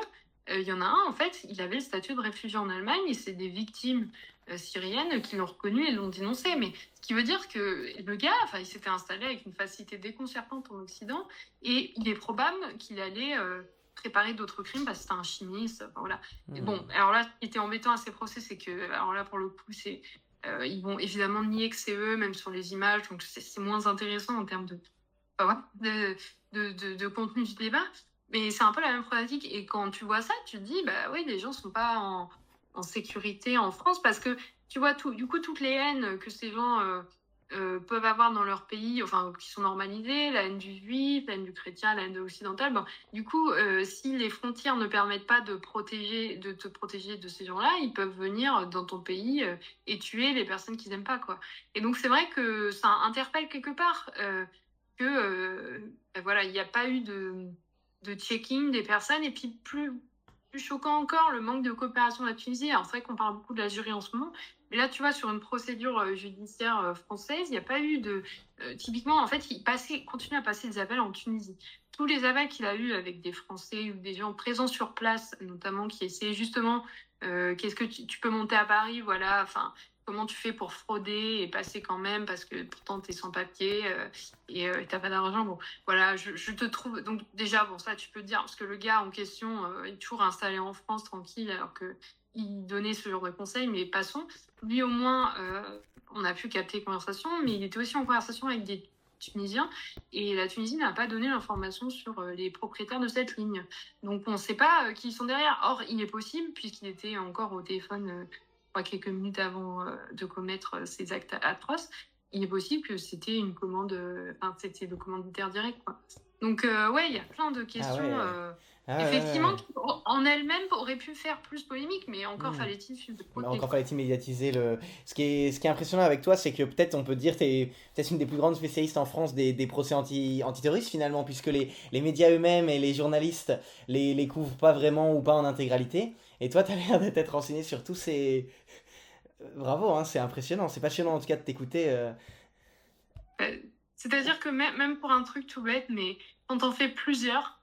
il y en a un, en fait, il avait le statut de réfugié en Allemagne, et c'est des victimes syriennes qui l'ont reconnu et l'ont dénoncé. Mais ce qui veut dire que le gars, enfin, il s'était installé avec une facilité déconcertante en Occident, et il est probable qu'il allait préparer d'autres crimes parce que c'était un chimiste. Enfin, voilà. Et Hmm. bon, alors là, ce qui était embêtant à ces procès, c'est que, alors là, pour le coup, ils vont évidemment nier que c'est eux, même sur les images, donc c'est moins intéressant en termes enfin, ouais, de contenu du débat. Mais c'est un peu la même problématique. Et quand tu vois ça, tu te dis, bah oui, les gens sont pas en sécurité en France, parce que tu vois, du coup, toutes les haines que ces gens peuvent avoir dans leur pays, enfin, qui sont normalisées, la haine du juif, la haine du chrétien, la haine de l'occidental, bon, du coup, si les frontières ne permettent pas de te protéger de ces gens-là, ils peuvent venir dans ton pays et tuer les personnes qu'ils n'aiment pas, quoi. Et donc, c'est vrai que ça interpelle quelque part que, ben voilà, il n'y a pas eu de checking des personnes. Et puis, plus choquant encore, le manque de coopération de la Tunisie. Alors, c'est vrai qu'on parle beaucoup de l'Algérie en ce moment, mais là, tu vois, sur une procédure judiciaire française, il n'y a pas eu de... typiquement, en fait, continue à passer des appels en Tunisie. Tous les appels qu'il a eus avec des Français ou des gens présents sur place, notamment, qui essayaient justement, qu'est-ce que tu peux monter à Paris, voilà, enfin, comment tu fais pour frauder et passer quand même, parce que pourtant, tu es sans papier et tu n'as pas d'argent. Bon, voilà, je te trouve... Donc déjà, bon, ça, tu peux te dire, parce que le gars en question est toujours installé en France, tranquille, alors que il donnait ce genre de conseils, mais passons. Lui, au moins, on a pu capter les conversations, mais il était aussi en conversation avec des Tunisiens, et la Tunisie n'a pas donné l'information sur les propriétaires de cette ligne. Donc, on ne sait pas qui sont derrière. Or, il est possible, puisqu'il était encore au téléphone quelques minutes avant de commettre ces actes atroces, il est possible que c'était une commande, enfin, c'était le commanditaire direct, quoi. Donc, ouais, il y a plein de Ah questions. ouais. Ah ouais, ouais, Effectivement, ouais. qui en elles-mêmes auraient pu faire plus polémique, mais encore Hmm. fallait-il suivre de Mais côté, encore quoi. fallait-il médiatiser le. Ce qui est impressionnant avec toi, c'est que peut-être on peut dire que tu es peut-être une des plus grandes spécialistes en France des procès antiterroristes finalement, puisque les médias eux-mêmes et les journalistes les couvrent pas vraiment ou pas en intégralité. Et toi, tu as l'air de t'être renseigné sur tous ces. Bravo, hein, c'est impressionnant, c'est passionnant en tout cas de t'écouter. Euh, C'est-à-dire que même pour un truc tout bête, mais quand on fait plusieurs,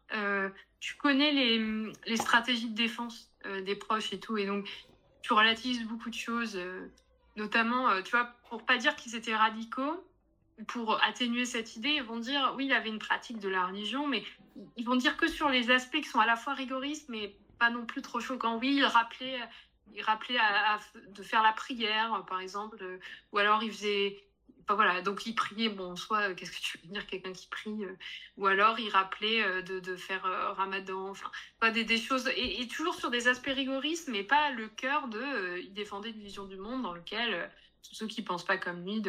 tu connais les stratégies de défense des proches et tout, et donc tu relativises beaucoup de choses, notamment, tu vois, pour pas dire qu'ils étaient radicaux, pour atténuer cette idée, ils vont dire, oui, il avait une pratique de la religion, mais ils vont dire que sur les aspects qui sont à la fois rigoristes, mais pas non plus trop choquants. Oui, il rappelait de faire la prière, par exemple, ou alors il faisait... Enfin, voilà, donc il priait, bon, soit, qu'est-ce que tu veux dire, quelqu'un qui prie, ou alors il rappelait de faire Ramadan, enfin, pas des choses, et toujours sur des aspects rigoristes, mais pas le cœur il défendait une vision du monde dans lequel tous ceux qui pensent pas comme lui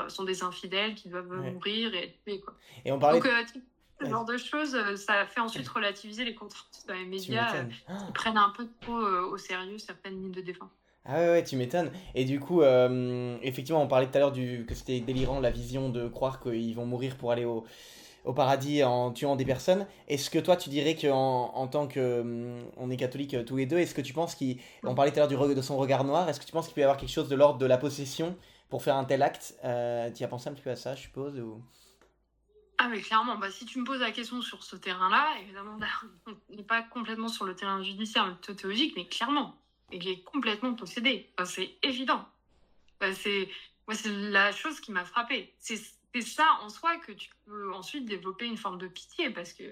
sont des infidèles qui doivent Ouais. mourir et être tués, quoi. Et on Donc, parlait. ce Vas-y, genre de choses, ça fait ensuite relativiser les controverses dans les tu médias m'étonnes. qui prennent un peu trop au sérieux certaines lignes de défense. Ah ouais, ouais, tu m'étonnes. Et du coup, effectivement, on parlait tout à l'heure que c'était délirant la vision de croire qu'ils vont mourir pour aller au paradis en tuant des personnes. Est-ce que toi, tu dirais en tant que on est catholique tous les deux, est-ce que tu penses qu'il, on parlait tout à l'heure de son regard noir, est-ce que tu penses qu'il peut y avoir quelque chose de l'ordre de la possession pour faire un tel acte? Tu as pensé un petit peu à ça, je suppose ou... Ah mais clairement, bah, si tu me poses la question sur ce terrain-là, évidemment, là, on n'est pas complètement sur le terrain judiciaire, mais plutôt théologique, mais clairement, il est complètement possédé. Enfin, c'est évident. Enfin, moi, c'est la chose qui m'a frappée. C'est ça en soi que tu peux ensuite développer une forme de pitié, parce que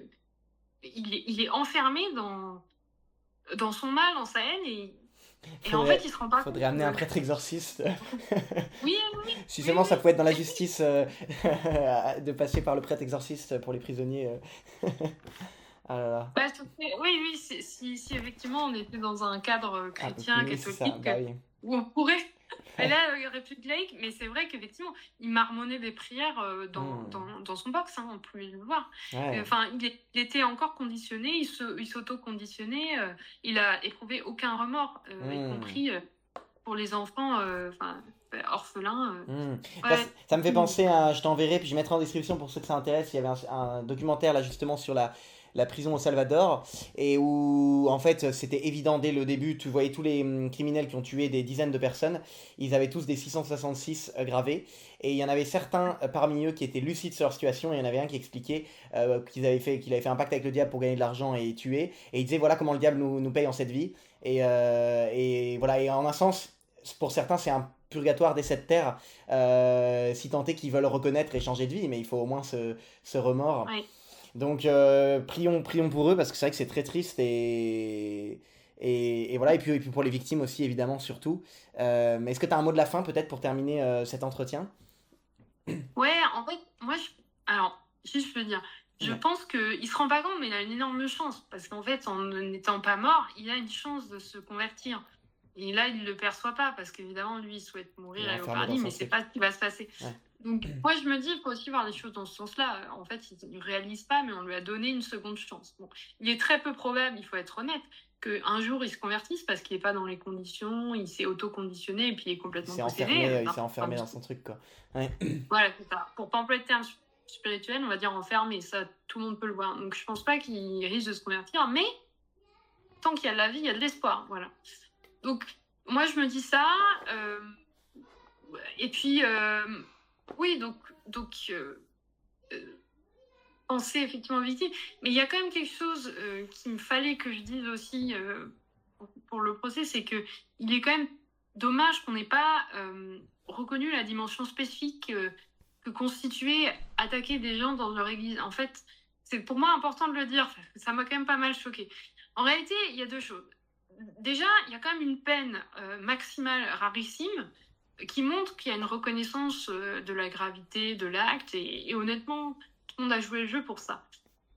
il est enfermé dans son mal, dans sa haine, et en fait, Faudrait, il se rend pas faudrait compte amener un que... prêtre exorciste. Oui, oui, Si oui, seulement ça pouvait être dans la oui. justice de passer par le prêtre exorciste pour les prisonniers. Ah là là. Bah, oui, oui, si effectivement on était dans un cadre Ah, chrétien, oui, c'est ça, catholique, bah oui. où on pourrait. Et là, il y aurait plus de laïcs, mais c'est vrai qu'effectivement, il marmonnait des prières Hmm. dans son box, hein, on pouvait le voir. Ouais. Enfin, il était encore conditionné, il s'auto-conditionnait, il a éprouvé aucun remords, y Hmm. compris pour les enfants enfin, orphelins. Hmm. Ouais. Ça me fait penser à, je t'enverrai, puis je mettrai en description pour ceux que ça intéresse, il y avait un documentaire là justement sur la prison au Salvador, et où en fait c'était évident dès le début, tu voyais tous les criminels qui ont tué des dizaines de personnes, ils avaient tous des 666 gravés, et il y en avait certains parmi eux qui étaient lucides sur leur situation, et il y en avait un qui expliquait qu'il avait fait un pacte avec le diable pour gagner de l'argent et tuer, et il disait voilà comment le diable nous paye en cette vie, et voilà, et en un sens, pour certains c'est un purgatoire dès cette terre, si tant est qu'ils veulent reconnaître et changer de vie, mais il faut au moins ce remords. Ouais. Donc prions pour eux, parce que c'est vrai que c'est très triste, et voilà, et puis pour les victimes aussi, évidemment, surtout. Mais est-ce que tu as un mot de la fin, peut-être, pour terminer cet entretien? Ouais, en fait, moi, alors, si je peux dire, je Ouais. pense qu'il se rend pas compte, mais il a une énorme chance. Parce qu'en fait, en n'étant pas mort, il a une chance de se convertir. Et là, il le perçoit pas, parce qu'évidemment, lui, il souhaite Il mourir est et aller au enfermé dans paradis, son mais c'est truc. pas ce qui va se passer. Ouais. Donc, moi, je me dis, il faut aussi voir les choses dans ce sens-là. En fait, il ne réalise pas, mais on lui a donné une seconde chance. Bon, il est très peu probable, il faut être honnête, qu'un jour, il se convertisse parce qu'il n'est pas dans les conditions, il s'est auto-conditionné et puis il est complètement possédé. Il s'est enfermé dans son truc, quoi. Ouais. Voilà, c'est ça. Pour pas employer de terme spirituel, on va dire enfermé. Ça, tout le monde peut le voir. Donc, je pense pas qu'il risque de se convertir, mais tant qu'il y a de la vie, il y a de l'espoir. Voilà. Donc, moi, je me dis ça. euh, et puis, oui, euh, penser effectivement aux victimes. Mais il y a quand même quelque chose qu'il me fallait que je dise aussi pour le procès, c'est que il est quand même dommage qu'on n'ait pas reconnu la dimension spécifique que constituait attaquer des gens dans leur église. En fait, c'est pour moi important de le dire, parce que ça m'a quand même pas mal choqué. En réalité, il y a deux choses. Déjà, il y a quand même une peine maximale rarissime qui montre qu'il y a une reconnaissance de la gravité de l'acte, et honnêtement, tout le monde a joué le jeu pour ça.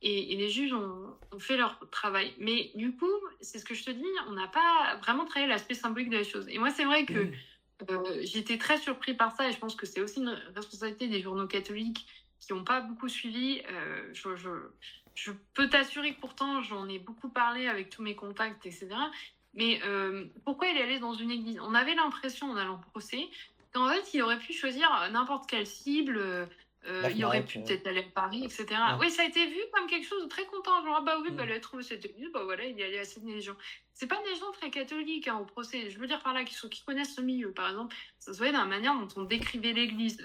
Et les juges ont fait leur travail. Mais du coup, c'est ce que je te dis, on n'a pas vraiment travaillé l'aspect symbolique de la chose. Et moi, c'est vrai que j'étais très surpris par ça, et je pense que c'est aussi une responsabilité des journaux catholiques qui n'ont pas beaucoup suivi. Je peux t'assurer que pourtant, j'en ai beaucoup parlé avec tous mes contacts, etc. Mais pourquoi il est allé dans une église? On avait l'impression, en allant au procès, qu'en fait, il aurait pu choisir n'importe quelle cible. La Il aurait FNAC. pu peut-être aller à Paris, etc. Ouais. Oui, ça a été vu comme quelque chose de très content. Genre, ah bah oui, bah, Mm. il a trouvé cette église, bah voilà, il est allé assassiner les gens. C'est pas des gens très catholiques hein, au procès. Je veux dire par là qui connaissent ce milieu. Par exemple, ça se voyait dans la manière dont on décrivait l'église.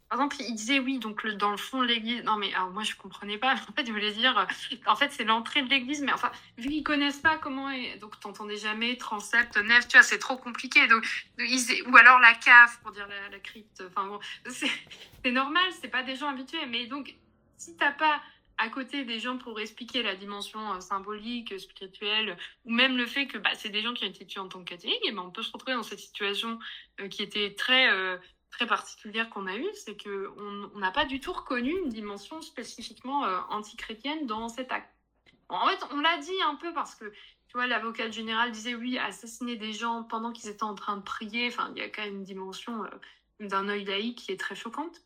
Par exemple, il disait oui, donc dans le fond de l'église. Non, mais alors moi je comprenais pas. En fait, il voulait dire, en fait, c'est l'entrée de l'église, mais enfin, vu qu'ils connaissent pas comment est, donc t'entendais jamais transept, nef, tu vois, c'est trop compliqué. Ou alors la cave pour dire la crypte. Enfin bon, c'est normal, c'est pas des gens habitués. Mais donc, si t'as pas à côté des gens pour expliquer la dimension symbolique, spirituelle, ou même le fait que bah, c'est des gens qui ont été tués en tant que catholiques, et ben on peut se retrouver dans cette situation qui était très particulière qu'on a eue, c'est qu'on n'a pas du tout reconnu une dimension spécifiquement antichrétienne dans cet acte. En fait, on l'a dit un peu parce que, tu vois, l'avocat général disait oui, assassiner des gens pendant qu'ils étaient en train de prier, enfin, il y a quand même une dimension d'un œil laïque qui est très choquante.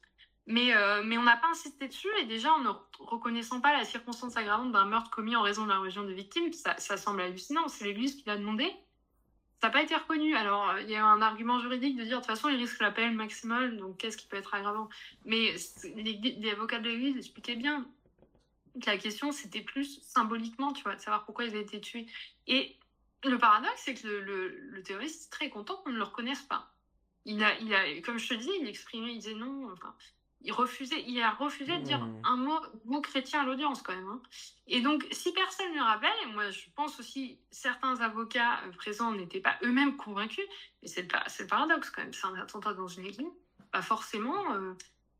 Mais on n'a pas insisté dessus, et déjà en ne reconnaissant pas la circonstance aggravante d'un meurtre commis en raison de la religion des victimes, ça semble hallucinant. C'est l'Église qui l'a demandé. Ça n'a pas été reconnu. Alors, il y a un argument juridique de dire de toute façon, il risque la peine maximale, donc qu'est-ce qui peut être aggravant? Mais les avocats de l'Église expliquaient bien que la question, c'était plus symboliquement, tu vois, de savoir pourquoi ils avaient été tués. Et le paradoxe, c'est que le terroriste est très content qu'on ne le reconnaisse pas. Comme je te dis, il exprimait, il disait non, enfin, il a refusé de dire Hmm. un mot chrétien à l'audience quand même, hein. Et donc, si personne ne le rappelle, et moi je pense aussi certains avocats présents n'étaient pas eux-mêmes convaincus, et c'est le paradoxe quand même, c'est un attentat dans une église, pas forcément,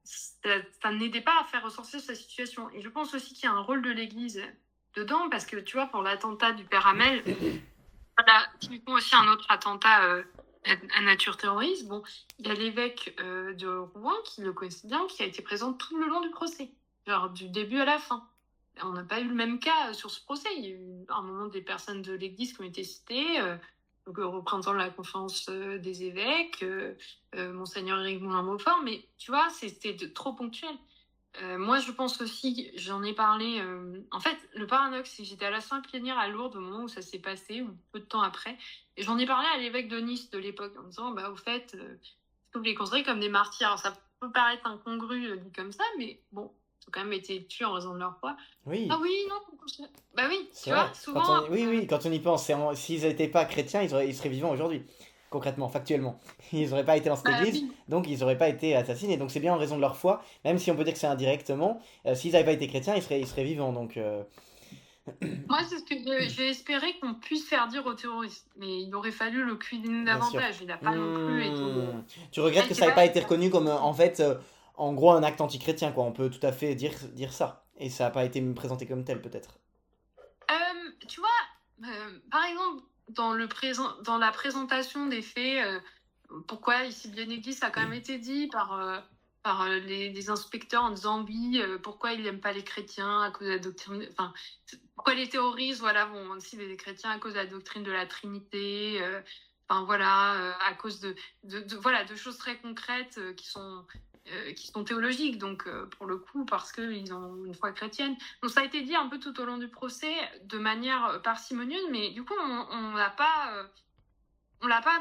ça n'aidait pas à faire ressortir sa situation. Et je pense aussi qu'il y a un rôle de l'église dedans, parce que tu vois, pour l'attentat du père Hamel, voilà, typiquement aussi un autre attentat à nature terroriste. Bon, il y a l'évêque de Rouen, qui le connaissait bien, qui a été présent tout le long du procès, genre du début à la fin. On n'a pas eu le même cas sur ce procès. Il y a eu à un moment des personnes de l'Église qui ont été citées, donc, représentant la conférence des évêques, Monseigneur Éric Moulin-Beaufort, mais tu vois, c'était trop ponctuel. Moi, je pense aussi, j'en ai parlé. En fait, le paradoxe, c'est que j'étais à la Sainte Plénière à Lourdes au moment où ça s'est passé, ou peu de temps après. Et j'en ai parlé à l'évêque de Nice de l'époque, en disant, bah, au fait, vous les considérez comme des martyrs. Alors, ça peut paraître incongru dit comme ça, mais bon, ils ont quand même été tués en raison de leur foi. Ah Oui, oui, non, bah oui, c'est tu vois, vrai. souvent. Oui, oui, quand on y pense, s'ils n'étaient pas chrétiens, ils seraient vivants aujourd'hui. Concrètement, factuellement. Ils n'auraient pas été dans cette Bah église, oui. donc ils n'auraient pas été assassinés. Donc c'est bien en raison de leur foi, même si on peut dire que c'est indirectement. S'ils n'avaient pas été chrétiens, ils seraient vivants. Donc, Moi, c'est ce que j'ai espéré qu'on puisse faire dire aux terroristes. Mais il aurait fallu le cuisiner bien sûr. davantage. Il n'a pas non plus été. Tu Ah, regrettes il que s'est ça n'ait pas pas fait. été reconnu comme, en fait, en gros, un acte antichrétien, quoi. On peut tout à fait dire ça. Et ça n'a pas été présenté comme tel, peut-être. Tu vois, par exemple, dans la présentation des faits, pourquoi ici bien église, ça a quand même été dit par les inspecteurs en disant oui, pourquoi ils n'aiment pas les chrétiens à cause de la doctrine. Enfin, pourquoi les terroristes, voilà, vont cibler les chrétiens à cause de la doctrine de la Trinité. Enfin voilà, à cause voilà, de choses très concrètes qui sont théologiques, donc pour le coup, parce qu'ils ont une foi chrétienne. Donc ça a été dit un peu tout au long du procès, de manière parcimonieuse, mais du coup, on l'a pas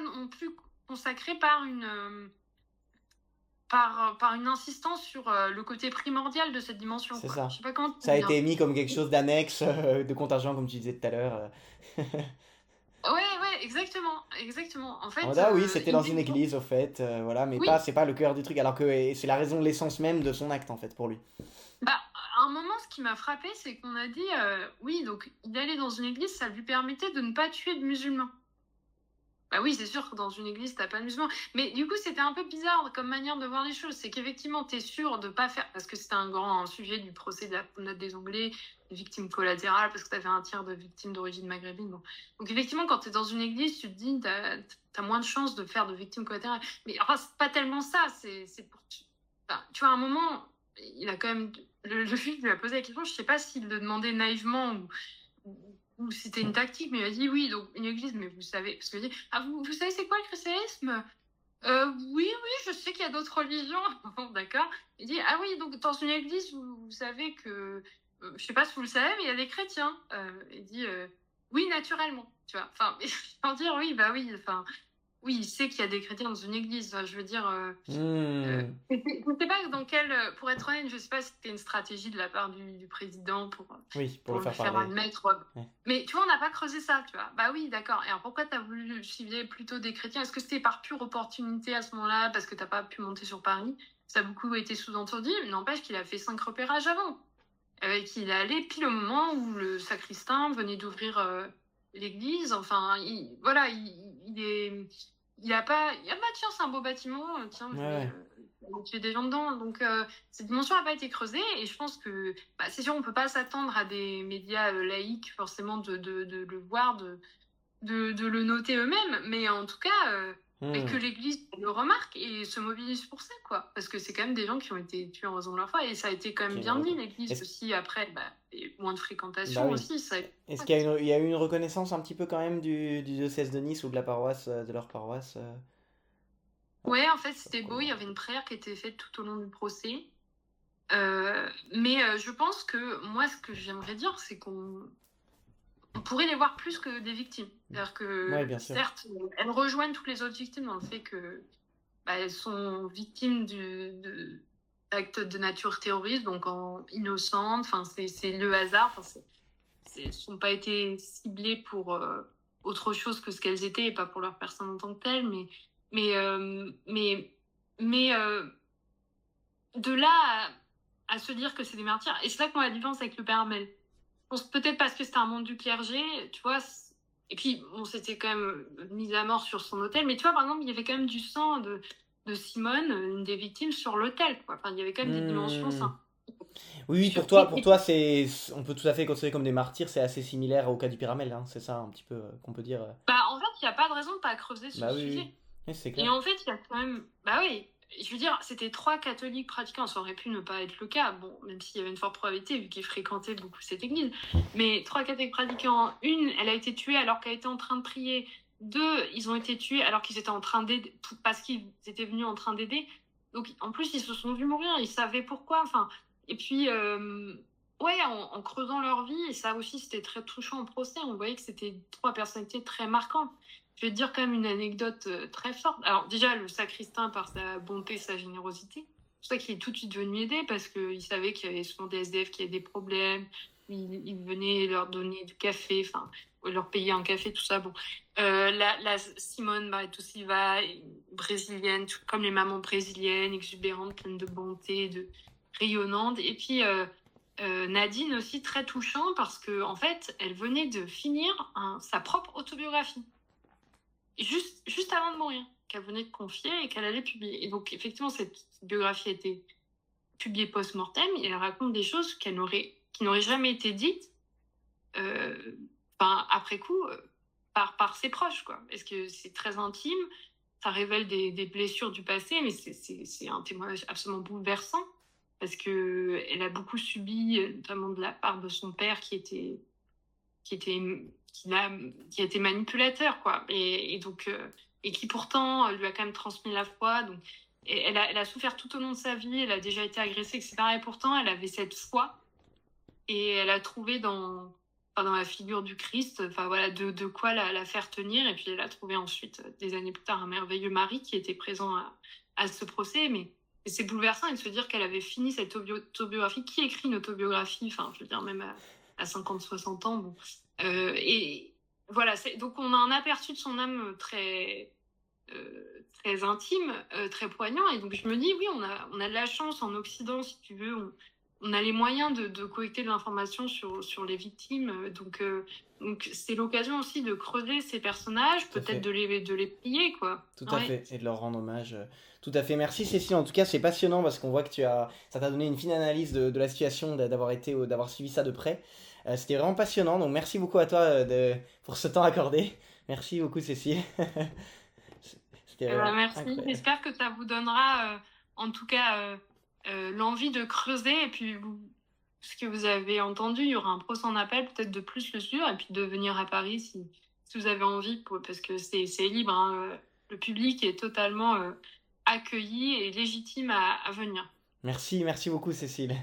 non plus consacré par une insistance sur le côté primordial de cette dimension, C'est quoi. Je ça. sais pas comment te Ça a dire. été mis comme quelque chose d'annexe, de contingent, comme tu disais tout à l'heure. Ouais, ouais, exactement, exactement. En En fait, mode, ah oui, c'était il dans est une église, au fait, voilà, mais oui, c'est pas le cœur du truc, alors que c'est la raison, l'essence même de son acte, en fait, pour lui. bah, à un moment, ce qui m'a frappé, c'est qu'on a dit, oui, donc il allait dans une église, ça lui permettait de ne pas tuer de musulmans. Bah oui, c'est sûr que dans une église, t'as pas de musulmans. Mais du coup, c'était un peu bizarre comme manière de voir les choses. C'est qu'effectivement, t'es sûr de pas faire. Parce que c'était un grand sujet du procès de la promenade des Anglais, des victimes collatérales, parce que t'avais un tiers de victimes d'origine maghrébine. Bon. Donc, effectivement, quand t'es dans une église, tu te dis, t'as moins de chances de faire de victimes collatérales. Mais enfin, c'est pas tellement ça. C'est pour. Enfin, tu vois, à un moment, il a quand même. Le juge lui a posé la question, je sais pas s'il le demandait naïvement ou c'était une tactique, mais il a dit oui, donc une église, mais vous savez, parce que dit, ah, vous savez c'est quoi le christianisme? Oui, oui, je sais qu'il y a d'autres religions. Bon, d'accord. Il dit, ah oui, donc dans une église, vous savez que, je sais pas si vous le savez, mais il y a des chrétiens. Il dit, oui, naturellement, tu vois. Enfin, sans dire oui, bah oui, enfin, oui, il sait qu'il y a des chrétiens dans une église. Enfin, je veux dire, Hmm, je ne sais pas dans quel, pour être honnête, je ne sais pas si c'était une stratégie de la part du président oui, pour le pour lui faire faire parler. admettre. Ouais. Mais tu vois, on n'a pas creusé ça, tu vois. Bah oui, d'accord. Et alors pourquoi tu as voulu cibler plutôt des chrétiens? Est-ce que c'était par pure opportunité à ce moment-là, parce que tu n'as pas pu monter sur Paris? Ça a beaucoup été sous-entendu, mais n'empêche qu'il a fait 5 repérages avant. Et qu'il est allé pile au moment où le sacristain venait d'ouvrir l'église. Enfin, voilà, il a pas. Il a, bah tiens, c'est un beau bâtiment, tiens, Ouais, je vais ouais. tuer des gens dedans. Donc, cette dimension n'a pas été creusée et je pense que, bah, c'est sûr, on peut pas s'attendre à des médias laïques forcément de le voir, de le noter eux-mêmes, mais en tout cas, mais que Hmm, l'Église le remarque et se mobilise pour ça, quoi. Parce que c'est quand même des gens qui ont été tués en raison de leur foi, et ça a été quand qui même est une bien dit, reco- l'Église Est-ce... aussi, après, bah, et moins de Bah fréquentation oui. aussi, ça. Est-ce qu'il y a il y a eu une reconnaissance un petit peu quand même du diocèse de Nice ou de la paroisse, de leur paroisse Ouais, en fait, sur c'était beau, il y comment... avait une prière qui était faite tout au long du procès. Mais je pense que moi, ce que j'aimerais dire, c'est qu'on on pourrait les voir plus que des victimes. C'est-à-dire Ouais, que, bien sûr. certes, elles rejoignent toutes les autres victimes dans le fait que bah, elles sont victimes d'actes de nature terroriste, donc innocentes. Enfin, c'est le hasard. Enfin, elles ne sont pas été ciblées pour autre chose que ce qu'elles étaient, et pas pour leur personne en tant que telle. Mais, mais, euh, mais de là à se dire que c'est des martyrs, et c'est là qu'on a la différence avec le père Hamel. Je pense peut-être parce que c'était un membre du clergé, tu vois. Et puis, on s'était quand même mis à mort sur son autel. Mais tu vois, par exemple, il y avait quand même du sang de Simone, une des victimes, sur l'autel, quoi. Enfin, il y avait quand même des dimensions Hmm. ça. Oui, oui, Sur... pour toi, on peut tout à fait considérer comme des martyrs, c'est assez similaire au cas du Pyramel, hein, c'est ça un petit peu qu'on peut dire. Bah, en fait, il n'y a pas de raison de pas creuser ce Bah oui, oui, sujet. oui, c'est Et clair. en fait, il y a quand même... Bah oui, je veux dire, c'était 3 catholiques pratiquants. Ça aurait pu ne pas être le cas, bon, même s'il y avait une forte probabilité, vu qu'ils fréquentaient beaucoup cette église. Mais 3 catholiques pratiquants, une, elle a été tuée alors qu'elle était en train de prier. 2, ils ont été tués alors qu'ils étaient en train d'aider, parce qu'ils étaient venus en train d'aider. Donc, en plus, ils se sont vus mourir, ils savaient pourquoi. Enfin, et puis, ouais, en creusant leur vie, et ça aussi, c'était très touchant au procès, on voyait que c'était 3 personnalités très marquantes. Je vais te dire quand même une anecdote très forte. Alors déjà, le sacristain, par sa bonté, sa générosité, c'est pour ça qu'il est tout de suite venu aider, parce qu'il savait qu'il y avait souvent des SDF qui avaient des problèmes. Il venait leur donner du café, enfin, leur payer un café, tout ça. Bon, la Simone Barreto Silva, brésilienne, comme les mamans brésiliennes, exubérantes, pleines de bonté, rayonnantes. Et puis Nadine aussi, très touchant, parce que en fait, elle venait de finir sa propre autobiographie juste avant de mourir, qu'elle venait de confier et qu'elle allait publier. Et donc, effectivement, cette biographie a été publiée post-mortem, et elle raconte des choses qui n'auraient jamais été dites euh, après coup par ses proches, quoi. Parce que c'est très intime, ça révèle des blessures du passé, mais c'est un témoignage absolument bouleversant, parce qu'elle a beaucoup subi, notamment de la part de son père qui était qui a été manipulateur, quoi, et donc et qui pourtant lui a quand même transmis la foi. Donc et elle a souffert tout au long de sa vie, elle a déjà été agressée, etc., et pourtant elle avait cette foi, et elle a trouvé dans la figure du Christ, enfin voilà, de quoi la faire tenir. Et puis elle a trouvé ensuite, des années plus tard, un merveilleux mari qui était présent à ce procès. Mais c'est bouleversant, et de se dire qu'elle avait fini cette autobiographie. Qui écrit une autobiographie, enfin je veux dire, même à 50, 60 ans, bon. Et voilà, donc on a un aperçu de son âme très intime, très poignant. Et donc je me dis, oui, on a de la chance en Occident, si tu veux. On a les moyens de collecter de l'information sur les victimes. Donc c'est l'occasion aussi de creuser ces personnages, Tout à peut-être fait. de les plier, quoi. Tout à Ouais. fait, et de leur rendre hommage. Tout à fait. Merci Cécile. En tout cas, c'est passionnant parce qu'on voit que ça t'a donné une fine analyse de la situation, d'avoir suivi ça de près. C'était vraiment passionnant. Donc merci beaucoup à toi pour ce temps accordé. Merci beaucoup Cécile. C'était Merci. incroyable. J'espère que ça vous donnera, en tout cas, l'envie de creuser. Et puis, ce que vous avez entendu, il y aura un procès en appel, peut-être de plus le suivre, et puis de venir à Paris si vous avez envie, parce que c'est libre, hein. Le public est totalement accueilli et légitime à venir. Merci beaucoup Cécile.